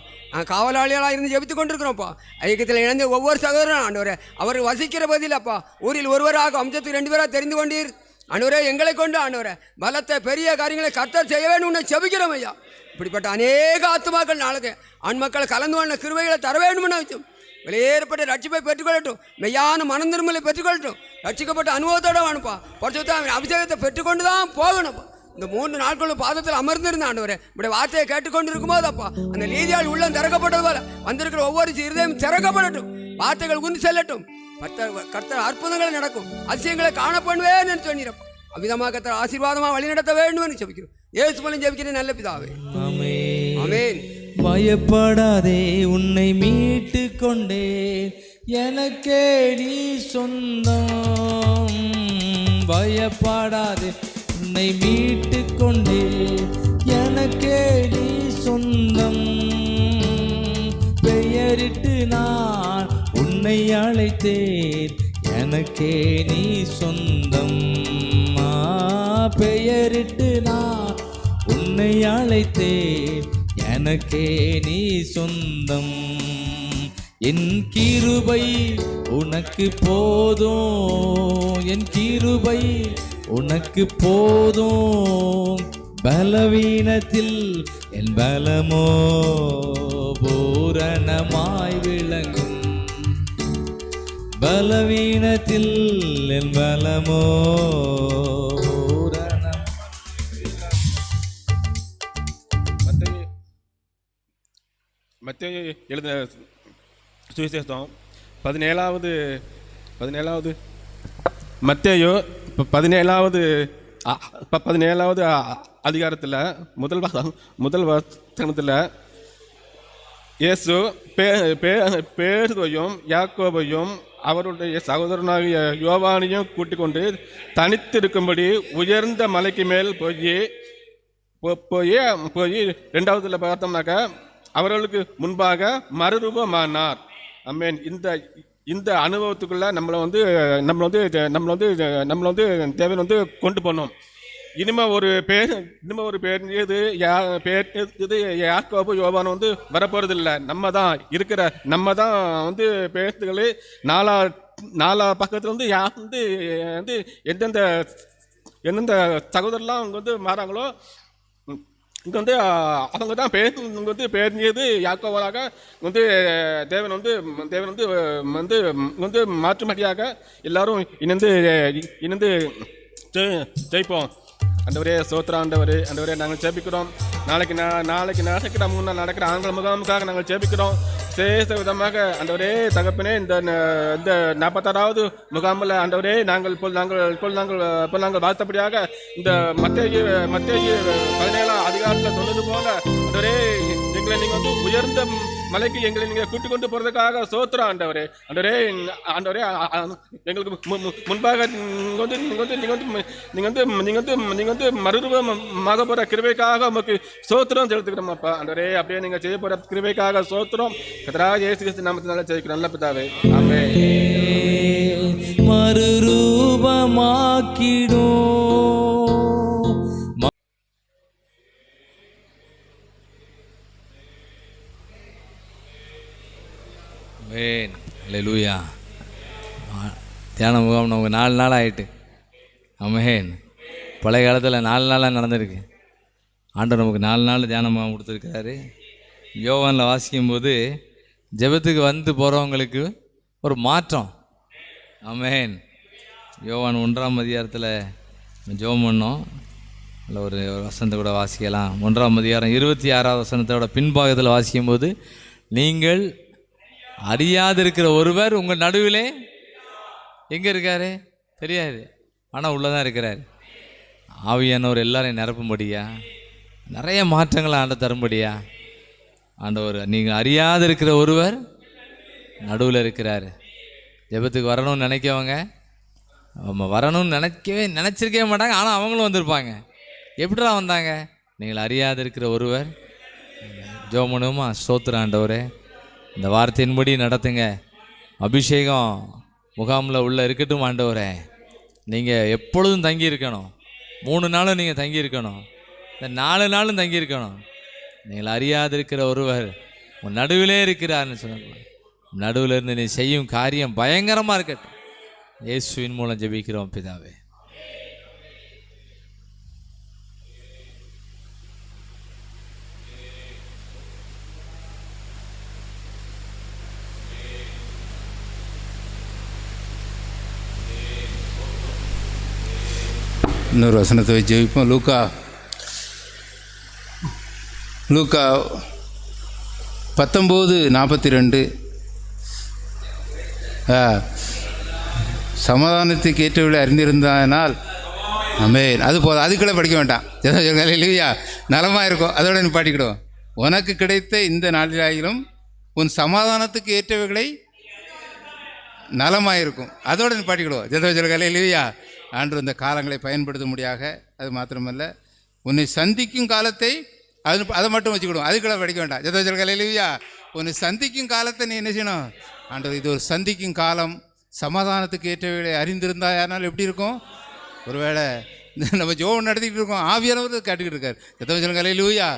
காவலாளிகளாக இருந்து ஜெபித்து கொண்டிருக்கிறோம்ப்பா. ஐக்கியத்தில் இணைந்து ஒவ்வொரு சகோதரன் ஆண்டவரே அவர் வசிக்கிற பதிலப்பா ஊரில் ஒருவராக வம்சத்துக்கு 2 பேராக தெரிந்து கொண்டீர். ஆண்டவரே எங்களை கொண்டு ஆண்டவரே பலத்தை பெரிய காரியங்களை கர்த்தர் செய்ய வேணும்னு செபிக்கிறோம் ஐயா. இப்படிப்பட்ட அநேக ஆத்துமாக்கள் நாளைக்கு ஆண் மக்களை கலந்து கொண்ட கிருபைகளை தர வேண்டும்னு வச்சோம். வெளியேறப்பட்ட ரட்சிப்பை பெற்றுக்கொள்ளட்டும், மெய்யான மனம் திரும்பலை பெற்றுக்கொள்ளட்டும், ரட்சிக்கப்பட்ட அனுபவத்தோடு வேணும்ப்பா. பரிசுத்த அபிஷேகத்தை பெற்றுக்கொண்டு தான் போகணும்ப்பா. இந்த 3 நாட்களும் பாதத்தில் அமர்ந்திருந்த ஆண்டவரே இப்படி வார்த்தையை கேட்டுக்கொண்டு இருக்கும்போதப்பா அந்த நீதியால் உள்ளம் திறக்கப்பட்டது போல வந்திருக்கிற ஒவ்வொரு இருதயம் திறக்கப்படட்டும், வார்த்தைகள் உந்து செல்லட்டும், கர்த்தர் அற்புதங்கள் நடக்கும், அதிசயங்களை காணப்படுவேன்னு சொன்னீரப்பா. அவ்விதமாக கர்த்தர் ஆசீர்வாதமாக வழி நடத்த வேண்டும் ஜெபிக்கிறோம். இயேசு மூலம் ஜெபிக்கிறேன் நல்ல பிதாவே, ஆமென். பயப்படாதே, உன்னை மீட்டு கொண்டே, எனக்கே நீ சொந்தம். பயப்படாதே, உன்னை மீட்டு கொண்டே, எனக்கே நீ சொந்தம். பெயரிட்டு நான் உன்னை அழைத்தேன், எனக்கே நீ சொந்தம். பெயரிட்டு நான் உன்னை அழைத்தேன், எனக்கே நீ சொந்தம். என் கிருபை உனக்கு போதும், என் கிருபை உனக்கு போதும். பலவீனத்தில் என் பலமோ பூரணமாய் விளங்கும், பலவீனத்தில் என் பலமோ பூரணம். மத்தேயு எழுதின சுவிசேஷம் 17வது மத்தேயு 17வது அதிகாரத்தில் முதல் வசனத்தில் இயேசு பேதுருவையும் யாக்கோபையும் அவருடைய சகோதரனாகிய யோவானையும் கூட்டிக் கொண்டு தனித்திருக்கும்படி உயர்ந்த மலைக்கு மேல் போய் 2வதுல பார்த்தோம்னாக்கா அவர்களுக்கு முன்பாக மறுரூபமானார். ஆமென். இந்த அனுபவத்துக்குள்ள நம்மளை வந்து தேவன் வந்து கொண்டு போனோம். இனிமே ஒரு பேர் இது யாக்கோபு யோவான் வந்து வரப்போறது இல்லை. நம்ம தான் வந்து பேர்த்துகளே நாலா பக்கத்துல வந்து வந்து எந்தெந்த சகோதரர்லாம் அவங்க வந்து மாறாங்களோ இங்கே வந்து அவங்க தான் இங்கே வந்து பேர்ந்தது யாக்கோவாக வந்து தேவன் வந்து மாற்றுமடியாக எல்லாரும் இணைந்து ஜெயிப்போம். ஆண்டவரே ஸ்தோத்திரம். ஆண்டவரே நாங்கள் ஜெபிக்கிறோம். நாளைக்கு நடக்கிற ஆண்கள் முகாமுக்காக நாங்கள் ஜெபிக்கிறோம். சேஷ விதமாக ஆண்டவரே தகப்பனே இந்த 46வது முகாமில் ஆண்டவரே நாங்கள் வாழ்த்தபடியாக இந்த மத்தேயு 17 அதிகாரத்தில் சொன்னது போல ஆண்டவரே எங்களை நீங்கள் வந்து உயர்ந்த மலைக்கு எங்களை நீங்கள் கூட்டிக் கொண்டு போகிறதுக்காக ஸ்தோத்திரம். ஆண்டவரே எங்களுக்கு முன்பாக நீங்கள் வந்து மறுரூபமாக போகிற கிருபைக்காக உமக்கு ஸ்தோத்திரம் செலுத்துக்கிறோம் அப்பா. ஆண்டவரே அப்படியே நீங்கள் செய்ய போகிற கிருபைக்காக ஸ்தோத்திரம். கர்த்தராகிய இயேசு கிறிஸ்து நாமத்தினால ஜெயிக்கிறோம் நல்ல பிதாவே. ஆமென். மறுரூபமாக்கிடும் அல்லேலூயா. தியான முகாம் நமக்கு 4 நாள் ஆகிட்டு. ஆமென். பழைய காலத்தில் 4 நாளாக நடந்திருக்கு. ஆண்டவர் நமக்கு 4 நாள் தியான முகாம் கொடுத்துருக்காரு. யோவானில் வாசிக்கும்போது ஜெபத்துக்கு வந்து போகிறவங்களுக்கு ஒரு மாற்றம். ஆமென். யோவான் 1ஆம் அதிகாரத்தில் ஜெபம் பண்ணோம். அதில் ஒரு வசனத்தை கூட வாசிக்கலாம். 1ஆம் அதிகாரம் 26வது வசனத்தோட பின்பாகத்தில் வாசிக்கும்போது, நீங்கள் அறியாதிருக்கிற ஒருவர் உங்கள் நடுவிலே எங்கே இருக்காரு தெரியாது, ஆனால் உள்ளே தான் இருக்கிறார். ஆவியானவர் எல்லாரையும் நிரப்பும்படியா, நிறைய மாற்றங்களை ஆண்டு தரும்படியா ஆண்டவர் நீங்கள் அறியாதிருக்கிற ஒருவர் நடுவில் இருக்கிறார். ஜெபத்துக்கு வரணும்னு நினைக்கவங்க வரணும்னு நினச்சிருக்கவே மாட்டாங்க, ஆனால் அவங்களும் வந்திருப்பாங்க. எப்படிடா வந்தாங்க? நீங்கள் அறியாதிருக்கிற ஒருவர். ஜெபம் பண்ணுவோமா? ஸ்தோத்திரம் ஆண்டவரே, இந்த வார்த்தையின்படி நடத்துங்க. அபிஷேகம் முகாமில் உள்ள இருக்கட்டும் ஆண்டவரே. நீங்கள் எப்பொழுதும் தங்கியிருக்கணும். 3 நாளும் நீங்கள் தங்கியிருக்கணும். இந்த 4 நாளும் தங்கியிருக்கணும். நீங்கள் அறியாதிருக்கிற ஒருவர் உன் நடுவிலே இருக்கிறார்னு சொன்னாங்க. நடுவில் இருந்து நீ செய்யும் காரியம் பயங்கரமாக இருக்கட்டும். இயேசுவின் மூலம் ஜெபிக்கிறோம் பிதாவே. இன்னொரு வசனத்தை வச்சு ஜெபிப்போம். லூக்கா 19:42 சமாதானத்துக்கு ஏற்றவளை அறிந்திருந்தனால் ஆமென். அது போதும், அதுக்குள்ளே படிக்க வேண்டாம். இல்லையா? நலமாக இருக்கும், அதோட நீ பாட்டிக்கிடுவோம். உனக்கு கிடைத்த இந்த நாளிலாயிலும் உன் சமாதானத்துக்கு ஏற்றவைகளை நலமாக இருக்கும், அதோட நீ பாட்டிக்கிடுவோம். ஜெதவஜல்களே இல்லையா? ஆண்டு இந்த காலங்களை பயன்படுத்த முடியாக. அது மாத்திரமல்ல, உன்னை சந்திக்கும் காலத்தை அதை மட்டும் வச்சுக்கிடுவோம், அதுக்குள்ளே படிக்க வேண்டாம். ஜெதவஜல்களே இல்லையா? உன்னை சந்திக்கும் காலத்தை நீ என்ன செய்யணும்? ஆண்டவர் இது ஒரு சந்திக்கும் காலம், சமாதானத்துக்கு ஏற்றவைகளை அறிந்திருந்தா யாருனாலும் எப்படி இருக்கும்? ஒருவேளை நம்ம ஜோம் நடத்திக்கிட்டு இருக்கோம், ஆவியானவர் கேட்டுக்கிட்டு இருக்கார். எத்தனை சொல்லுங்க அல்லேலூயா.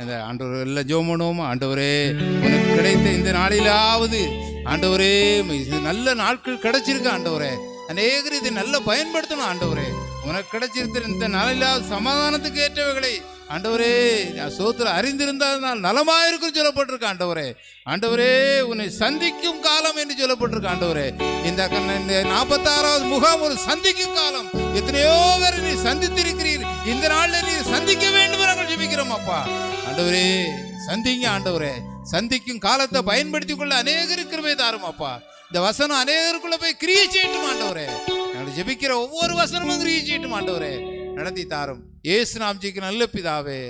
இந்த ஆண்டவர் எல்லாம் ஜோம் பண்ணுவோமா? ஆண்டவரே உனக்கு கிடைத்த இந்த நாளிலாவது ஆண்டவரே நல்ல நாட்கள் கிடைச்சிருக்கு ஆண்டவரே, அநேகர் இதை நல்லா பயன்படுத்தணும் ஆண்டவரே. உனக்கு கிடைச்சிருக்கிற இந்த நாளிலாவது சமாதானத்துக்கு ஏற்றவைகளை ஆண்டவரே சோத்துல அறிந்திருந்தால் நலமாயிருக்கும் சொல்லப்பட்டிருக்கு ஆண்டவரே. ஆண்டவரே உன்னை சந்திக்கும் காலம் என்று சொல்லப்பட்டிருக்கு ஆண்டவரே. இந்த 46வது முகாம் ஒரு சந்திக்கும் காலம். எத்தனையோ பேரை நீ சந்தித்திருக்கிறீர், இந்த நாள்ல நீ சந்திக்க வேண்டும் நாங்கள் ஜெபிக்கிறோம் அப்பா. ஆண்டவரே சந்திங்க ஆண்டவரே, சந்திக்கும் காலத்தை பயன்படுத்தி கொள்ள அநேகருக்கு கிருபை தாரும் அப்பா. இந்த வசனம் அநேகருக்குள்ள போய் கிரியை செய்யட்டும் ஆண்டவரே. நாங்கள் ஜெபிக்கிற ஒவ்வொரு வசனமும் கிரியை செய்யட்டும் ஆண்டவரே, நடத்தி தாரும். இயேசு நாமம் ஜெபிக்கிற நல்ல பிதாவே.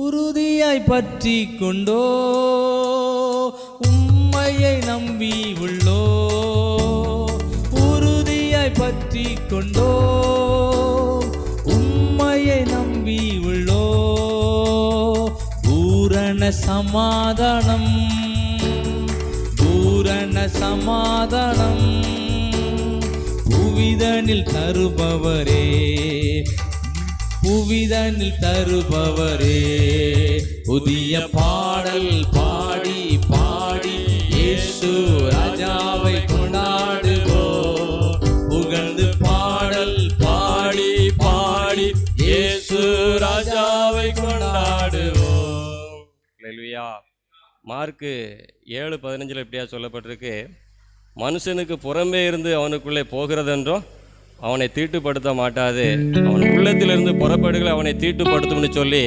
உறுதியாய் பற்றி கொண்டோ உம்மையை நம்பி உள்ளோ, உறுதியாய் பற்றி கொண்டோ உம்மையை நம்பி உள்ளோ. பூரண சமாதானம், பூரண சமாதானம் புவிதனில் தருபவரே, புவிதனில் தருபவரே. புதிய பாடல் பாடி பாடி இயேசு ராஜாவை கொண்டாடுவோம். புகழ்ந்து பாடல் பாடி பாடி இயேசு ராஜாவை கொண்டாடுவோம். அல்லேலூயா. மார்க்கு 7:15 இப்படியா சொல்லப்பட்டிருக்கு, மனுஷனுக்கு புறம்பே இருந்து அவனுக்குள்ளே போகிறதென்றும் அவனை தீட்டுப்படுத்த மாட்டாது, அவன் உள்ளத்திலிருந்து புறப்படுகளை அவனை தீட்டுப்படுத்தும்னு சொல்லி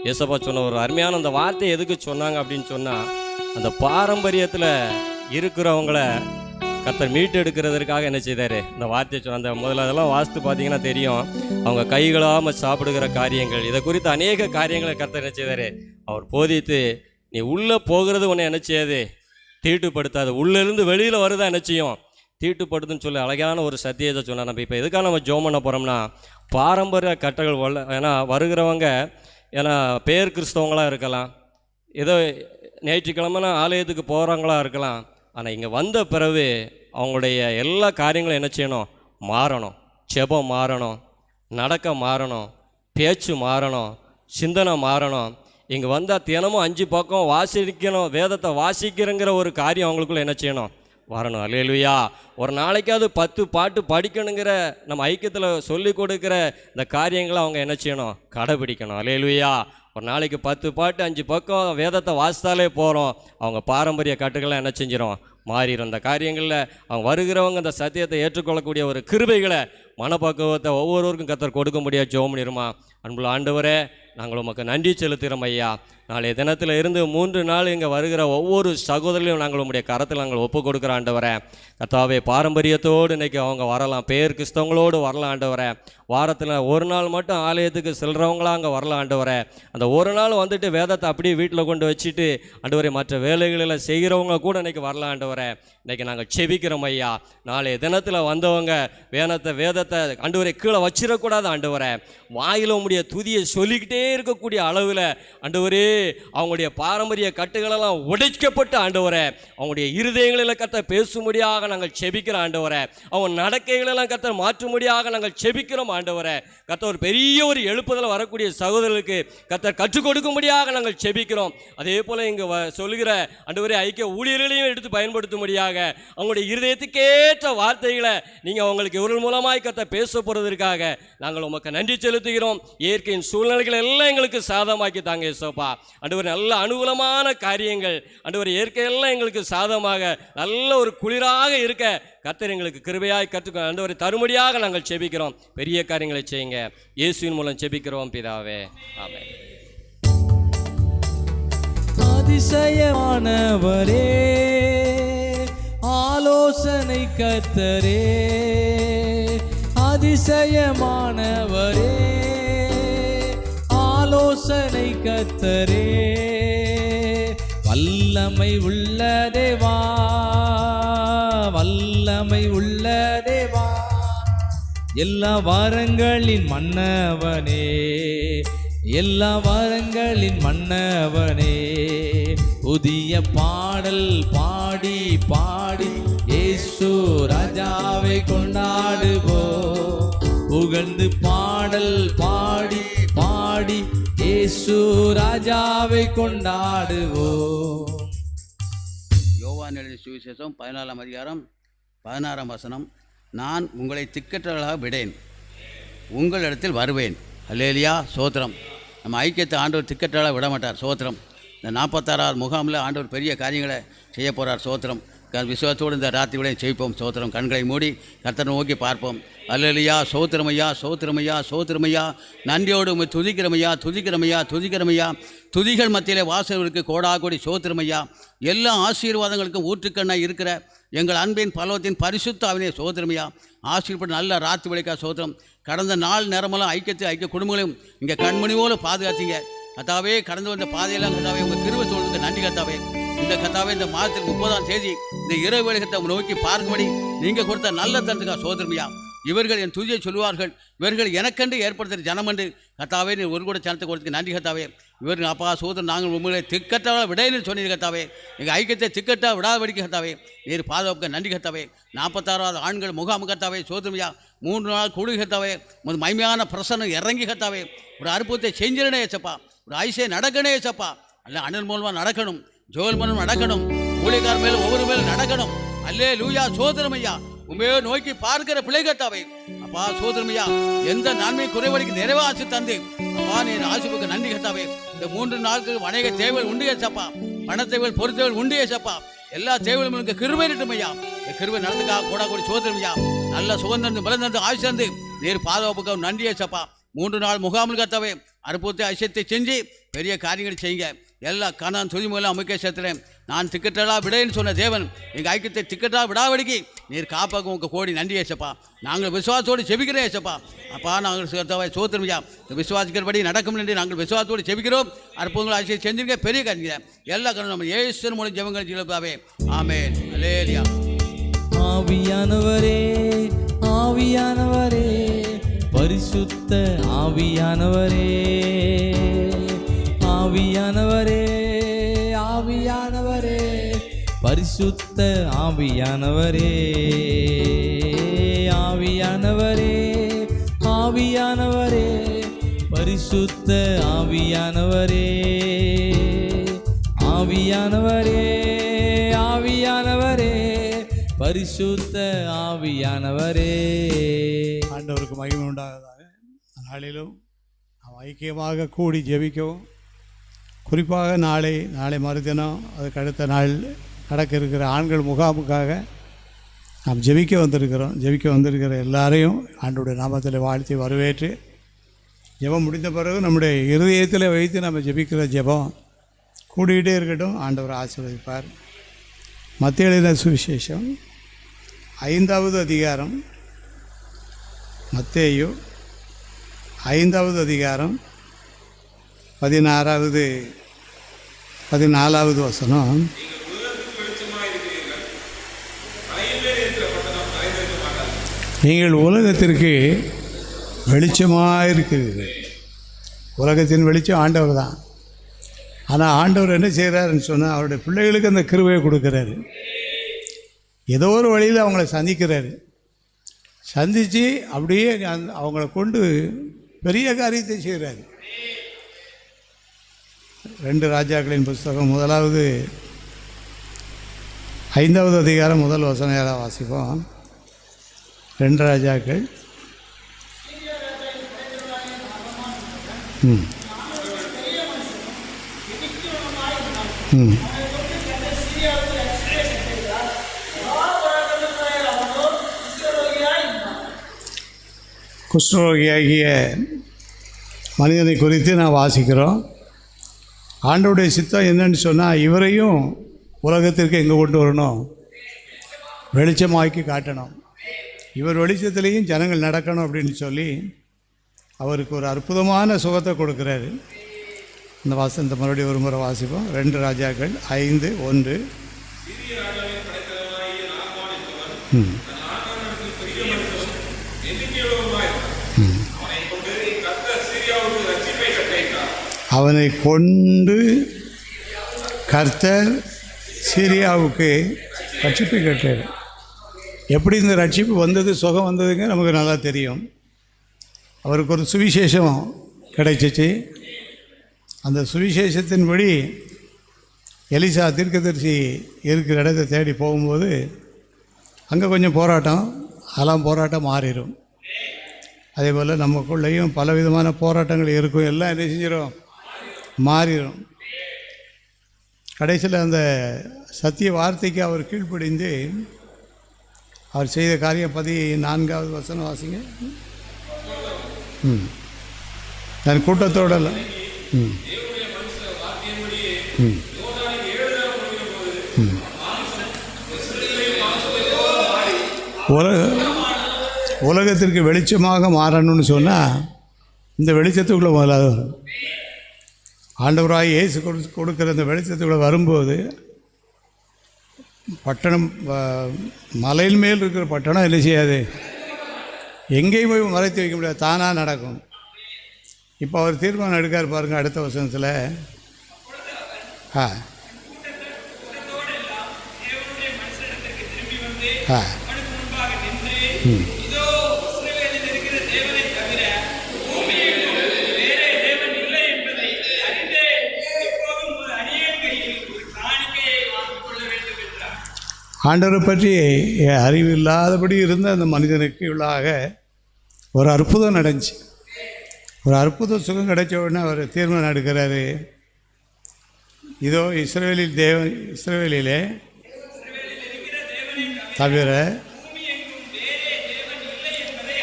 ஏசப்பா சொன்ன ஒரு அருமையான அந்த வார்த்தையை எதுக்கு சொன்னாங்க அப்படின்னு சொன்னால், அந்த பாரம்பரியத்தில் இருக்கிறவங்கள கர்த்தர் மீட்டு எடுக்கிறதுக்காக என்ன செய்தார், இந்த வார்த்தையை சொன்ன அந்த முதல்ல அதெல்லாம் வாஸ்து பார்த்தீங்கன்னா தெரியும். அவங்க கைகளாமல் சாப்பிடுகிற காரியங்கள், இதை குறித்து அநேக காரியங்களை கர்த்தர் என்ன செய்தார், அவர் போதித்து நீ உள்ளே போகிறது உன்னை என்ன செய்யாது, தீட்டுப்படுத்தாது, உள்ளேருந்து வெளியில் வருதா என்ன செய்யும், தீட்டுப்படுத்துன்னு சொல்லி அழகான ஒரு சத்தியத்தை சொன்னார். நம்ம இப்போ எதுக்காக நம்ம ஜோம் பண்ண போகிறோம்னா, பாரம்பரிய கட்டங்கள் ஏன்னா வருகிறவங்க ஏன்னா பேர் கிறிஸ்தவங்களாக இருக்கலாம், ஏதோ ஞாயிற்றுக்கிழமைனா ஆலயத்துக்கு போகிறவங்களாக இருக்கலாம். ஆனால் இங்கே வந்த பிறகு அவங்களுடைய எல்லா காரியங்களும் என்ன செய்யணும், மாறணும். செபம் மாறணும், நடக்க மாறணும், பேச்சு மாறணும், சிந்தனை மாறணும். இங்கே வந்தால் தினமும் 5 பக்கம் வாசிக்கணும், வேதத்தை வாசிக்கிறங்கிற ஒரு காரியம் அவங்களுக்குள்ள என்ன செய்யணும், வரணும். அல்லேலூயா. ஒரு நாளைக்காவது 10 பாட்டு படிக்கணுங்கிற நம்ம ஐக்கியத்தில் சொல்லி கொடுக்குற இந்த காரியங்களை அவங்க என்ன செய்யணும், கடைபிடிக்கணும். அல்லேலூயா. ஒரு நாளைக்கு 10 பாட்டு 5 பக்கம் வேதத்தை வாசித்தாலே போகிறோம், அவங்க பாரம்பரிய கட்டுகளை என்ன செஞ்சிடும், மாறிடும். இந்த காரியங்களில் அவங்க வருகிறவங்க இந்த சத்தியத்தை ஏற்றுக்கொள்ளக்கூடிய ஒரு கிருபைகளை மனப்பக்குவத்தை ஒவ்வொருவருக்கும் கர்த்தர் கொடுக்க முடியாது. ஜெபம் பண்ணிருமா. அன்புள்ள ஆண்டவரே, நாங்கள் உமக்கு நன்றி செலுத்துகிறோம் ஐயா. நாளைய தினத்தில் இருந்து 3 நாள் இங்கே வருகிற ஒவ்வொரு சகோதரியும் நாங்கள் உங்களுடைய கரத்தில் நாங்கள் ஒப்பு கொடுக்குற ஆண்டவரே. கர்த்தாவே, பாரம்பரியத்தோடு இன்றைக்கி அவங்க வரலாம், பேர் கிறிஸ்தவங்களோடு வரலாம் ஆண்டவரே. வாரத்தில் ஒரு நாள் மட்டும் ஆலயத்துக்கு செல்கிறவங்களாம் அங்கே வரலாம் ஆண்டவரே. அந்த ஒரு நாள் வந்துட்டு வேதத்தை அப்படியே வீட்டில் கொண்டு வச்சுட்டு ஆண்டவரே மற்ற வேலைகளில் செய்கிறவங்க கூட இன்றைக்கி வரலாம் ஆண்டவரே. இன்றைக்கி நாங்கள் செபிக்கிறோம் ஐயா. நாளைய தினத்தில் வந்தவங்க வேதத்தை ஆண்டவரே கீழே வச்சிடக்கூடாது ஆண்டவரே. வாயில் உங்களுடைய துதியை சொல்லிக்கிட்டே இருக்கக்கூடிய அளவில் ஆண்டவரே அவங்களுடைய பாரம்பரிய கட்டுகளெல்லாம் உடைக்கப்பட்டு ஆண்டவரே அவங்களுடைய இருதயங்களில் கர்த்தர் பேசும்படியாக நாங்கள் செபிக்கிறோம் ஆண்டவரே. அவங்க நடக்கைகளெல்லாம் கர்த்தர் மாற்றும்படியாக நாங்கள் செபிக்கிறோம் ஆண்டவரே. கர்த்தர் ஒரு பெரிய ஒரு எழுப்புதல் வரக்கூடிய சகோதரர்களுக்கு கர்த்தர் கற்றுக் கொடுக்கும்படியாக நாங்கள் செபிக்கிறோம். அதே போல் இங்கே சொல்லுகிற ஆண்டவரே ஐக்கிய ஊழியர்களையும் எடுத்து பயன்படுத்தும்படியாக அவங்களுடைய இருதயத்துக்கேற்ற வார்த்தைகளை நீங்கள் அவங்களுக்கு இவர்கள் மூலமாய் கர்த்தர் பேச போகிறதற்காக நாங்கள் உமக்கு நன்றி செலுத்துகிறோம். இயற்கையின் சூழ்நிலைகள் எல்லாம் எங்களுக்கு சாதமாக்கி தாங்க இயேசுப்பா. ஆண்டவர் நல்ல அனுகூலமான காரியங்கள் ஆண்டவர் இயற்கையெல்லாம் எங்களுக்கு சாதமாக நல்ல ஒரு குளிராக இருக்க கர்த்தர் எங்களுக்கு கிருபையாய் கற்றுக்க ஆண்டவரை தரும்படியாக நாங்கள் செபிக்கிறோம். பெரிய காரியங்களை செய்யுங்க, இயேசுவின் மூலம் செபிக்கிறோம் பிதாவே, ஆமென். அதிசயமானவரே, ஆலோசனை கர்த்தரே, அதிசயமானவரே, ஆலோசனை கர்த்தரே, வல்லமை உள்ள தேவா, வல்லமை உள்ள தேவா, எல்லா வாரங்களின் மன்னவனே, எல்லா வாரங்களின் மன்னவனே, புதிய பாடல் பாடி பாடி இயேசு ராஜாவை கொண்டாடுவோம். புகழ் புகழ்ந்து பாடல் பாடி பாடி இயேசு ராஜாவை கொண்டாடுவோம். யோவான் எழுதிய சுவிசேஷம் 14ஆம் அதிகாரம் 16ஆம் வசனம். நான் உங்களை திக்கற்றவர்களாக விடேன், உங்களிடத்தில் வருவேன். அல்லேலியா, சோத்திரம். நம்ம ஐக்கியத்தை ஆண்டவர் திக்கற்றவர்களாக விட மாட்டார். சோத்திரம். இந்த 46ஆவது முகாமில் ஆண்டவர் பெரிய காரியங்களை செய்ய போகிறார். சோத்திரம். விசுவாசத்தோடு இந்த ராத்திரி விட செய்ப்போம். சோத்திரம். கண்களை மூடி கர்த்தரை நோக்கி பார்ப்போம். அல்லேலியா, சோத்திரமையா, சோத்திரமையா, சோத்திரமையா. நன்றியோடு உண்மை துதிக்கிறமையா, துதிக்கிறமையா, துதிக்கிறமையா. துதிகள் மத்தியிலே வாசல்களுக்கு கோடாகோடி சோத்திரமையா. எல்லா ஆசீர்வாதங்களுக்கும் ஊற்றுக்கண்ணாய் இருக்கிற எங்கள் அன்பின் பலவத்தின் பரிசுத்தாவினே சோத்திரமையா. ஆசீர்வப்பட்ட நல்ல ராத்திரி விளைக்கா சோத்திரம். கடந்த நாள் நேரமெல்லாம் ஐக்கிய குடும்பங்களையும் இங்கே கண்மணியோடு பாதுகாத்தீங்க கத்தாவே. கடந்து வந்த பாதையெல்லாம் கத்தாவே உங்கள் கிருபை சொல்லுங்க. நன்றி கத்தாவே. இந்த கத்தாவே இந்த மாதத்துக்கு 30ஆம் தேதி இந்த இரவு வேலைகத்தை நோக்கி பார்க்கும்படி நீங்கள் கொடுத்த நல்ல தந்துக்கா சோதரமையா. இவர்கள் என் துதியை சொல்லுவார்கள், இவர்கள் எனக்கென்று ஏற்படுத்துகிற ஜனம் என்று கத்தாவே நீ ஒரு கூட ஜனத்தை கொடுத்துக்கு நன்றி கத்தாவே. இவர்கள் அப்பா சோதரன் நாங்கள் உங்களை திக்கட்டாக விடையின்னு சொன்னீர் கத்தாவே. எங்கள் ஐக்கியத்தை திக்கட்டாக விடாதபடிக்கு கத்தாவே நீர் பாதுகாக்க நன்றி கத்தாவே. 46ஆவது ஆண்கள் முகாம் கத்தாவே சோதரமையா. 3 நாள் கூடு கத்தாவே. ஒரு மைமையான பிரசன்னம் இறங்கி கத்தாவே. ஒரு அற்புதத்தை செஞ்சிடனே ஏசப்பா. ஒரு ஐசை நடக்கணே ஏசப்பா. அல்ல அண்ணன் மூலமாக நடக்கணும், ஜோல் மனம் நடக்கணும், ஊழியக்கார மேலும் ஒவ்வொரு மேலும் நடக்கணும். அல்லே லூயா சோதரமையா. உண்மையோ நோக்கி பார்க்கிற பிள்ளை கத்தாவே அப்பா சோதரமையா. எந்த நன்மை குறைவடிக்கு நிறைவாசி தந்து அப்பா நீ ஆசிப்புக்கு நன்றி கத்தாவே. இந்த 3 நாட்களுக்கு அநேக தேவைகள் உண்டு ஏசப்பா. பண தேவைகள், பொறுத்தேவைகள் உண்டு ஏசப்பா. எல்லா தேவைகளும் எனக்கு கிருபை இருக்கட்டும். இந்த கிருபை நடந்துக்கா கூட கூட சோதரமையா. நல்ல சுகந்தந்து பலந்தந்து ஆசிர்ந்து நீர் பாதுகாப்புக்கு நன்றி ஏசப்பா. 3 நாள் முகாமில் கத்தாவே அற்புதத்தை ஐசியத்தை செஞ்சு பெரிய காரியங்களை செய்யுங்க. எல்லா கணான் துதிமுகலாம் அமைக்க சேர்த்துறேன். நான் திக்கட்டெல்லாம் விடேன்னு சொன்ன தேவன் எங்கள் ஐக்கியத்தை திக்கட்டாக விடாவடிக்கு நீர் காப்பாக்கும் உங்கள் கோடி நன்றி ஏசப்பா. நாங்கள் விசுவாசத்தோடு செபிக்கிறோம் ஏசப்பா. அப்பா நாங்கள் சோத்திரமையா. இந்த விசுவாசிக்கிறபடி நடக்கும் என்று நாங்கள் விசுவாசத்தோடு செபிக்கிறோம். அற்புதங்கள் ஆசியை செஞ்சிருக்க பெரிய காரியம். எல்லா கணம் நம்ம இயேசுவின் மூலம் ஜெபங்கள் ஜெயிப்பாவே. ஆமென். அல்லேலூயா. ஆவியானவரே, ஆவியானவரே, பரிசுத்த ஆவியானவரே, ஆவியானவரே, ஆவியானவரே, பரிசுத்த ஆவியானவரே, ஆவியானவரே, ஆவியானவரே, பரிசுத்த ஆவியானவரே, ஆவியானவரே, ஆவியானவரே, பரிசுத்த ஆவியானவரே. ஆண்டவருக்கு மகிமை உண்டாவதாக. நாளிலும் நாம் ஐக்கியமாக கூடி ஜெபிக்கவும், குறிப்பாக நாளை மறுதினம் அதுக்கு அடுத்த நாள் நடக்க இருக்கிற ஆண்கள் முகாமுக்காக நாம் ஜெபிக்க வந்திருக்கிற எல்லாரையும் ஆண்டவருடைய நாமத்தில் வாழ்த்தி வரவேற்று, ஜெபம் முடிந்த பிறகு நம்முடைய இருதயத்தில் வைத்து நம்ம ஜெபிக்கிற ஜெபம் கூடிக்கிட்டே இருக்கட்டும். ஆண்டவர் ஆசீர்வதிப்பார். மத்தேயு எழுதின சுவிசேஷம் 5வது அதிகாரம், மத்தேயு 5வது அதிகாரம் 14வது வசனம். நீங்கள் உலகத்திற்கு வெளிச்சமாக இருக்கிறீர்கள். உலகத்தின் வெளிச்சம் ஆண்டவர் தான். ஆனால் ஆண்டவர் என்ன செய்கிறாருன்னு சொன்னால் அவருடைய பிள்ளைகளுக்கு அந்த கிருபையை கொடுக்குறாரு. ஏதோ ஒரு வழியில் அவங்கள சந்திக்கிறாரு. சந்தித்து அப்படியே அவங்கள கொண்டு பெரிய காரியத்தை செய்கிறாரு. 2 ராஜாக்களின் புஸ்தகம் 5வது அதிகாரம் 1 வசனம் வாசிப்போம். 2 ராஜாக்கள் குஷ்டரோகியாகிய மனிதனை குறித்து நான் வாசிக்கிறோம். ஆண்டவருடைய சித்தம் என்னன்னு சொன்னால், இவரையும் உலகத்திற்கு எங்கே கொண்டு வரணும், வெளிச்சமாக்கி காட்டணும். இவர் வெளிச்சத்துலேயும் ஜனங்கள் நடக்கணும் அப்படின்னு சொல்லி அவருக்கு ஒரு அற்புதமான சுகத்தை கொடுக்குறாரு. இந்த வாசத்தை மறுபடியும் ஒரு முறை வாசிப்போம். 2 ராஜாக்கள் 5:1. அவனை கொண்டு கர்த்தர் சீரியாவுக்கு ரட்சிப்பை கட்டார். எப்படி இந்த ரட்சிப்பு வந்தது, சுகம் வந்ததுங்க நமக்கு நல்லா தெரியும். அவருக்கு ஒரு சுவிசேஷம் கிடைச்சிச்சு. அந்த சுவிசேஷத்தின்படி எலிசா தீர்க்கதரிசி இருக்கிற இடத்தை தேடி போகும்போது அங்கே கொஞ்சம் போராட்டம், அதெல்லாம் போராட்டம் மாறிடும். அதே போல் நமக்குள்ளேயும் பலவிதமான போராட்டங்கள் இருக்கும், எல்லாம் என்ன செஞ்சிடும், மாறிடும். கடைசியில் அந்த சத்திய வார்த்தைக்கு அவர் கீழ்ப்படிந்து அவர் செய்த காரியம் 14வது வசனம் வாசிங்க. தன் கூட்டத்தோட உலகத்திற்கு வெளிச்சமாக மாறணும்னு சொன்னால் இந்த வெளிச்சத்துக்குள்ளே முதலாவது வரும். ஆண்டவராய் இயேசு கொடுக்குற அந்த வெளிச்சத்துக்குள்ளே வரும்போது பட்டணம் மலையின் மேல் இருக்கிற பட்டணம் என்ன செய்யாது, எங்கேயும் போய் மறைத்து வைக்க முடியாது, தானாக நடக்கும். இப்போ அவர் தீர்மானம் எடுக்கார் பாருங்கள் அடுத்த வசனத்தில். ஆண்டவரை பற்றி அறிவு இல்லாதபடி இருந்த அந்த மனிதனுக்கு உள்ளாக ஒரு அற்புதம் நடந்துச்சு. ஒரு அற்புத சுகம் கிடைச்ச உடனே அவர் தீர்மானம் எடுக்கிறாரு, இதோ இஸ்ரவேலிலே தவிர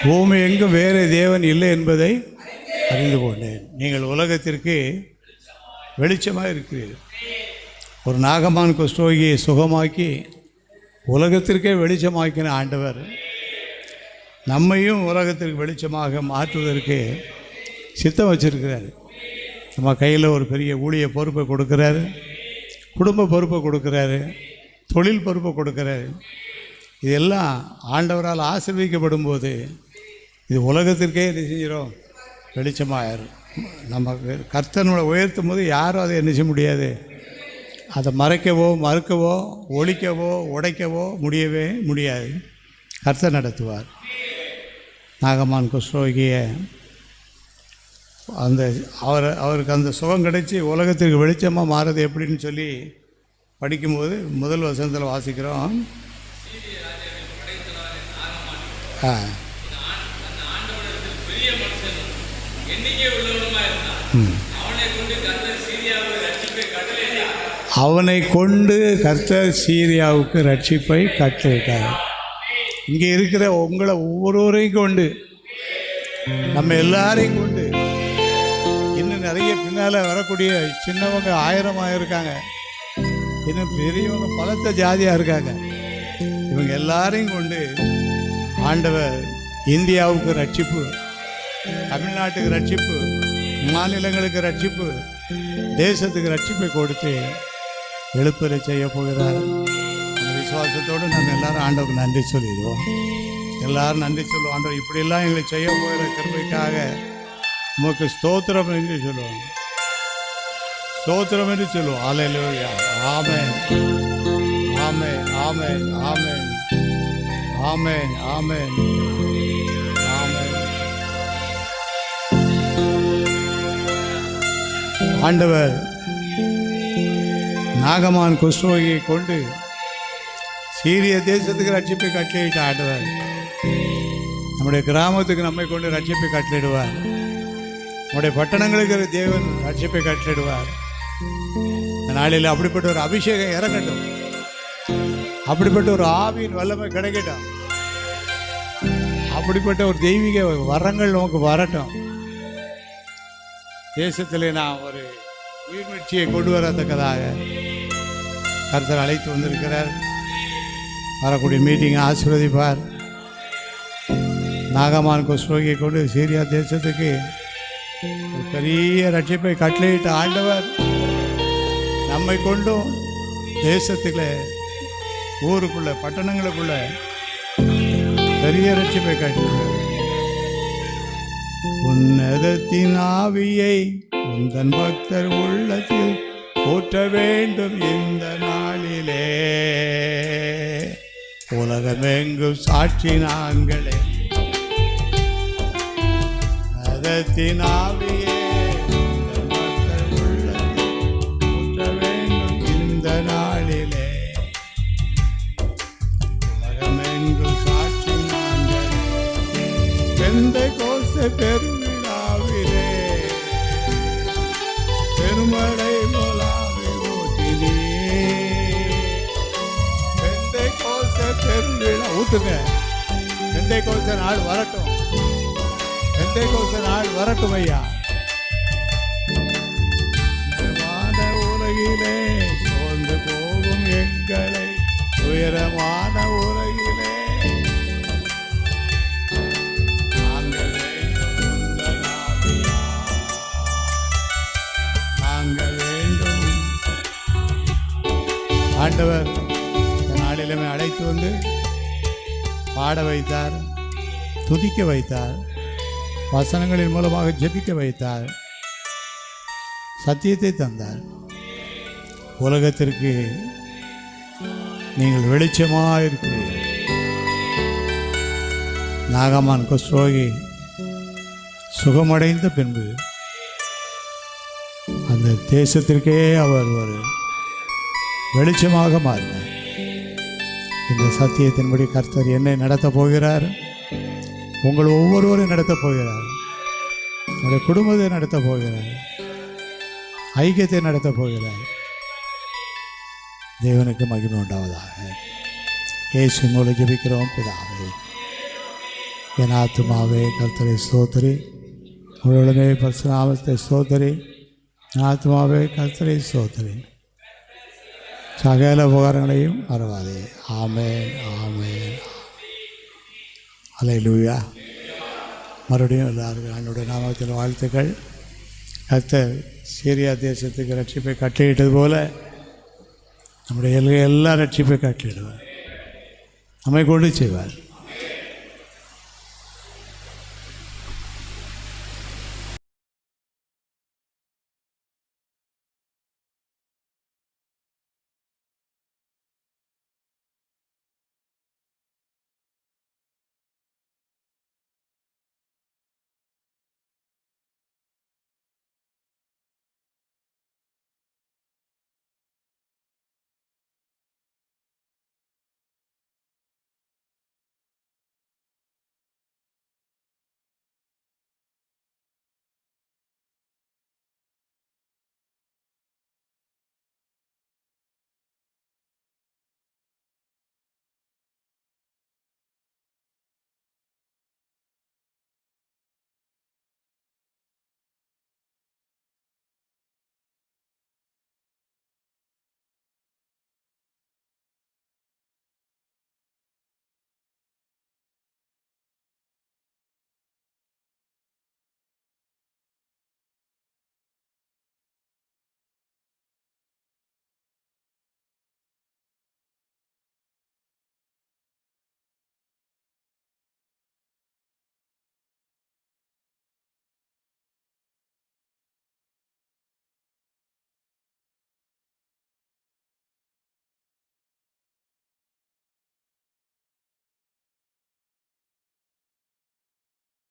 பூமி எங்கும் வேறு தேவன் இல்லை என்பதை அறிந்து கொண்டேன். நீங்கள் உலகத்திற்கு வெளிச்சமாக இருக்கிறீர்கள். ஒரு நாகமான் குஷ்டரோகியை சுகமாக்கி உலகத்திற்கே வெளிச்சமாக்கின ஆண்டவர் நம்மையும் உலகத்திற்கு வெளிச்சமாக மாற்றுவதற்கு சித்தம் வச்சிருக்கிறார். நம்ம கையில் ஒரு பெரிய ஊழிய பொறுப்பை கொடுக்குறாரு, குடும்ப பொறுப்பை கொடுக்குறாரு, தொழில் பொறுப்பை கொடுக்குறாரு. இதெல்லாம் ஆண்டவரால் ஆசீர்வதிக்கப்படும் போது இது உலகத்திற்கே என்ன செஞ்சிடும், வெளிச்சமாயிரும். நம்ம கர்த்தனோட உயர்த்தும் போது யாரும் அதை என்ன செய்ய முடியாது, அதை மறைக்கவோ மறுக்கவோ ஒழிக்கவோ உடைக்கவோ முடியவே முடியாது. கர்த்தர் நடத்துவார். நாகமான் குஷ்டரோகிய அந்த அவருக்கு அந்த சுகம் கிடைச்சி உலகத்திற்கு வெளிச்சமாக மாறுது எப்படின்னு சொல்லி படிக்கும்போது முதல் வசனத்தில் வாசிக்கிறோம். அவனை கொண்டு கர்த்தர் சீரியாவுக்கு ரட்சிப்பை கட்டளையிட்டார். இங்கே இருக்கிற உங்களை ஒவ்வொருவரையும் கொண்டு, நம்ம எல்லாரையும் கொண்டு, இன்னும் நிறைய பின்னால் வரக்கூடிய சின்னவங்க 1000 இருக்காங்க, இன்னும் பெரியவங்க பலத்த ஜாதியாக இருக்காங்க. இவங்க எல்லாரையும் கொண்டு ஆண்டவர் இந்தியாவுக்கு ரட்சிப்பு, தமிழ்நாட்டுக்கு ரட்சிப்பு, மாநிலங்களுக்கு ரட்சிப்பு, தேசத்துக்கு ரட்சிப்பை கொடுத்து எழுப்பறை செய்ய போகிறார். அந்த விசுவாசத்தோடு நம்ம எல்லாரும் ஆண்டவருக்கு நன்றி சொல்லிடுவோம். எல்லாரும் நன்றி சொல்லுவோம். ஆண்டவர் இப்படியெல்லாம் எங்களை செய்ய போகிற கிருபைக்காக உமக்கு ஸ்தோத்திரம் என்று சொல்லுவோம். ஸ்தோத்திரம் என்று சொல்லுவோம். அல்லேலூயா. ஆமென், ஆமென், ஆமென், ஆமென், ஆமென், ஆமென், ஆமென். ஆண்டவர் நாகமான் குஷ்டரோகியை கொண்டு சீரிய தேசத்துக்கு ரட்சிப்பை கட்டளையிட்ட ஆண்டவர் நம்முடைய கிராமத்துக்கு நம்மை கொண்டு ரட்சிப்பை கட்டளையிடுவார். நம்முடைய பட்டணங்களுக்கு தேவன் ரட்சிப்பை கட்டளையிடுவார். இந்த நாளில் அப்படிப்பட்ட ஒரு அபிஷேகம் இறங்கட்டும், அப்படிப்பட்ட ஒரு ஆவியின் வல்லமை கிடைக்கட்டும், அப்படிப்பட்ட ஒரு தெய்வீக வரங்கள் நமக்கு வரட்டும். தேசத்திலே நான் ஒரு உயிர்மீட்சியை கொண்டு வரத்தக்கதாக கர்த்தர் அழைத்து வந்திருக்கிறார். வரக்கூடிய மீட்டிங்கை ஆசீர்வதிப்பார். நாகமான் குஷ்டரோகியை கொண்டு சீரியா தேசத்துக்கு ஒரு பெரிய ரட்சிப்பை கட்டளையிட்ட ஆண்டவர் நம்மை கொண்டும் தேசத்துக்குள்ள, ஊருக்குள்ள, பட்டணங்களுக்குள்ள பெரிய ரட்சிப்பை கட்டளையிட்டார். உன்னதத்தின் ஆவியை உந்தன் பக்தர் உள்ளத்தில் ஊற்ற வேண்டும் இந்த நாளிலே, உலகமெங்கும் சாட்சி நாங்களே மதத்தின் ஆவியே உந்தன் மக்கள் உள்ளத்தில் ஊற்ற வேண்டும் இந்த நாளிலே. உலகமெங்கும் சாட்சி நாங்களே பெந்தைக்கோஸ்து பெருவிழாவிலே பெருமழை போலாவி ஊட்டினே. பெந்தைக்கோஸ்து பெருவிழா ஊட்டுங்க. பெந்தைக்கோஸ்து நாள் வரட்டும். பெந்தைக்கோஸ்து நாள் வரட்டும் ஐயா. உயரமான உலகிலே சோர்ந்து போகும் எங்களை உயரமான உலகிலே நாங்கள் வேண்டும் உந்தன் ஆவியா. நாங்கள் வேண்டும். ஆண்டவர் இந்த நாளிலுமே அழைத்து வந்து பாட வைத்தார், துதிக்க வைத்தார், வசனங்களின் மூலமாக ஜெபிக்க வைத்தார், சத்தியத்தை தந்தார். உலகத்திற்கு நீங்கள் வெளிச்சமாக இருக்கிறீர்கள். நாகமான் குஷ்ரோகி சுகமடைந்த பின்பு அந்த தேசத்திற்கே அவர் ஒரு வெளிச்சமாக மாறினார். இந்த சத்தியத்தின்படி கர்த்தர் என்னை நடத்தப் போகிறார், உங்கள் ஒவ்வொருவரையும் நடத்தப் போகிறார், உங்களுடைய குடும்பத்தை நடத்தப் போகிறார், ஐக்கியத்தை நடத்தப் போகிறார். தேவனுக்கு மகிமை உண்டாவதாக. இயேசு மூலம் ஜெபிக்கிறோம் பிதாவே. என் ஆத்துமாவே கர்த்தரை ஸ்தோத்திரி, உங்களுடனே பரிசுநாமத்தை ஸ்தோத்திரி. என் ஆத்துமாவே கர்த்தரை ஸ்தோத்திரி, சகல உபகாரங்களையும் மறவாதே. ஆமென், ஆமென். அல்லேலூயா. மறுபடியும் எல்லாருக்கும் என்னுடைய நாமத்தில் வாழ்த்துக்கள். கர்த்தர் சீரியா தேசத்துக்கு ரட்சிப்பை கட்டளையிட்டது போல நம்முடைய எல்லா ரட்சிப்பை கட்டளையிடுவார், நம்மை கொண்டு செய்வார்.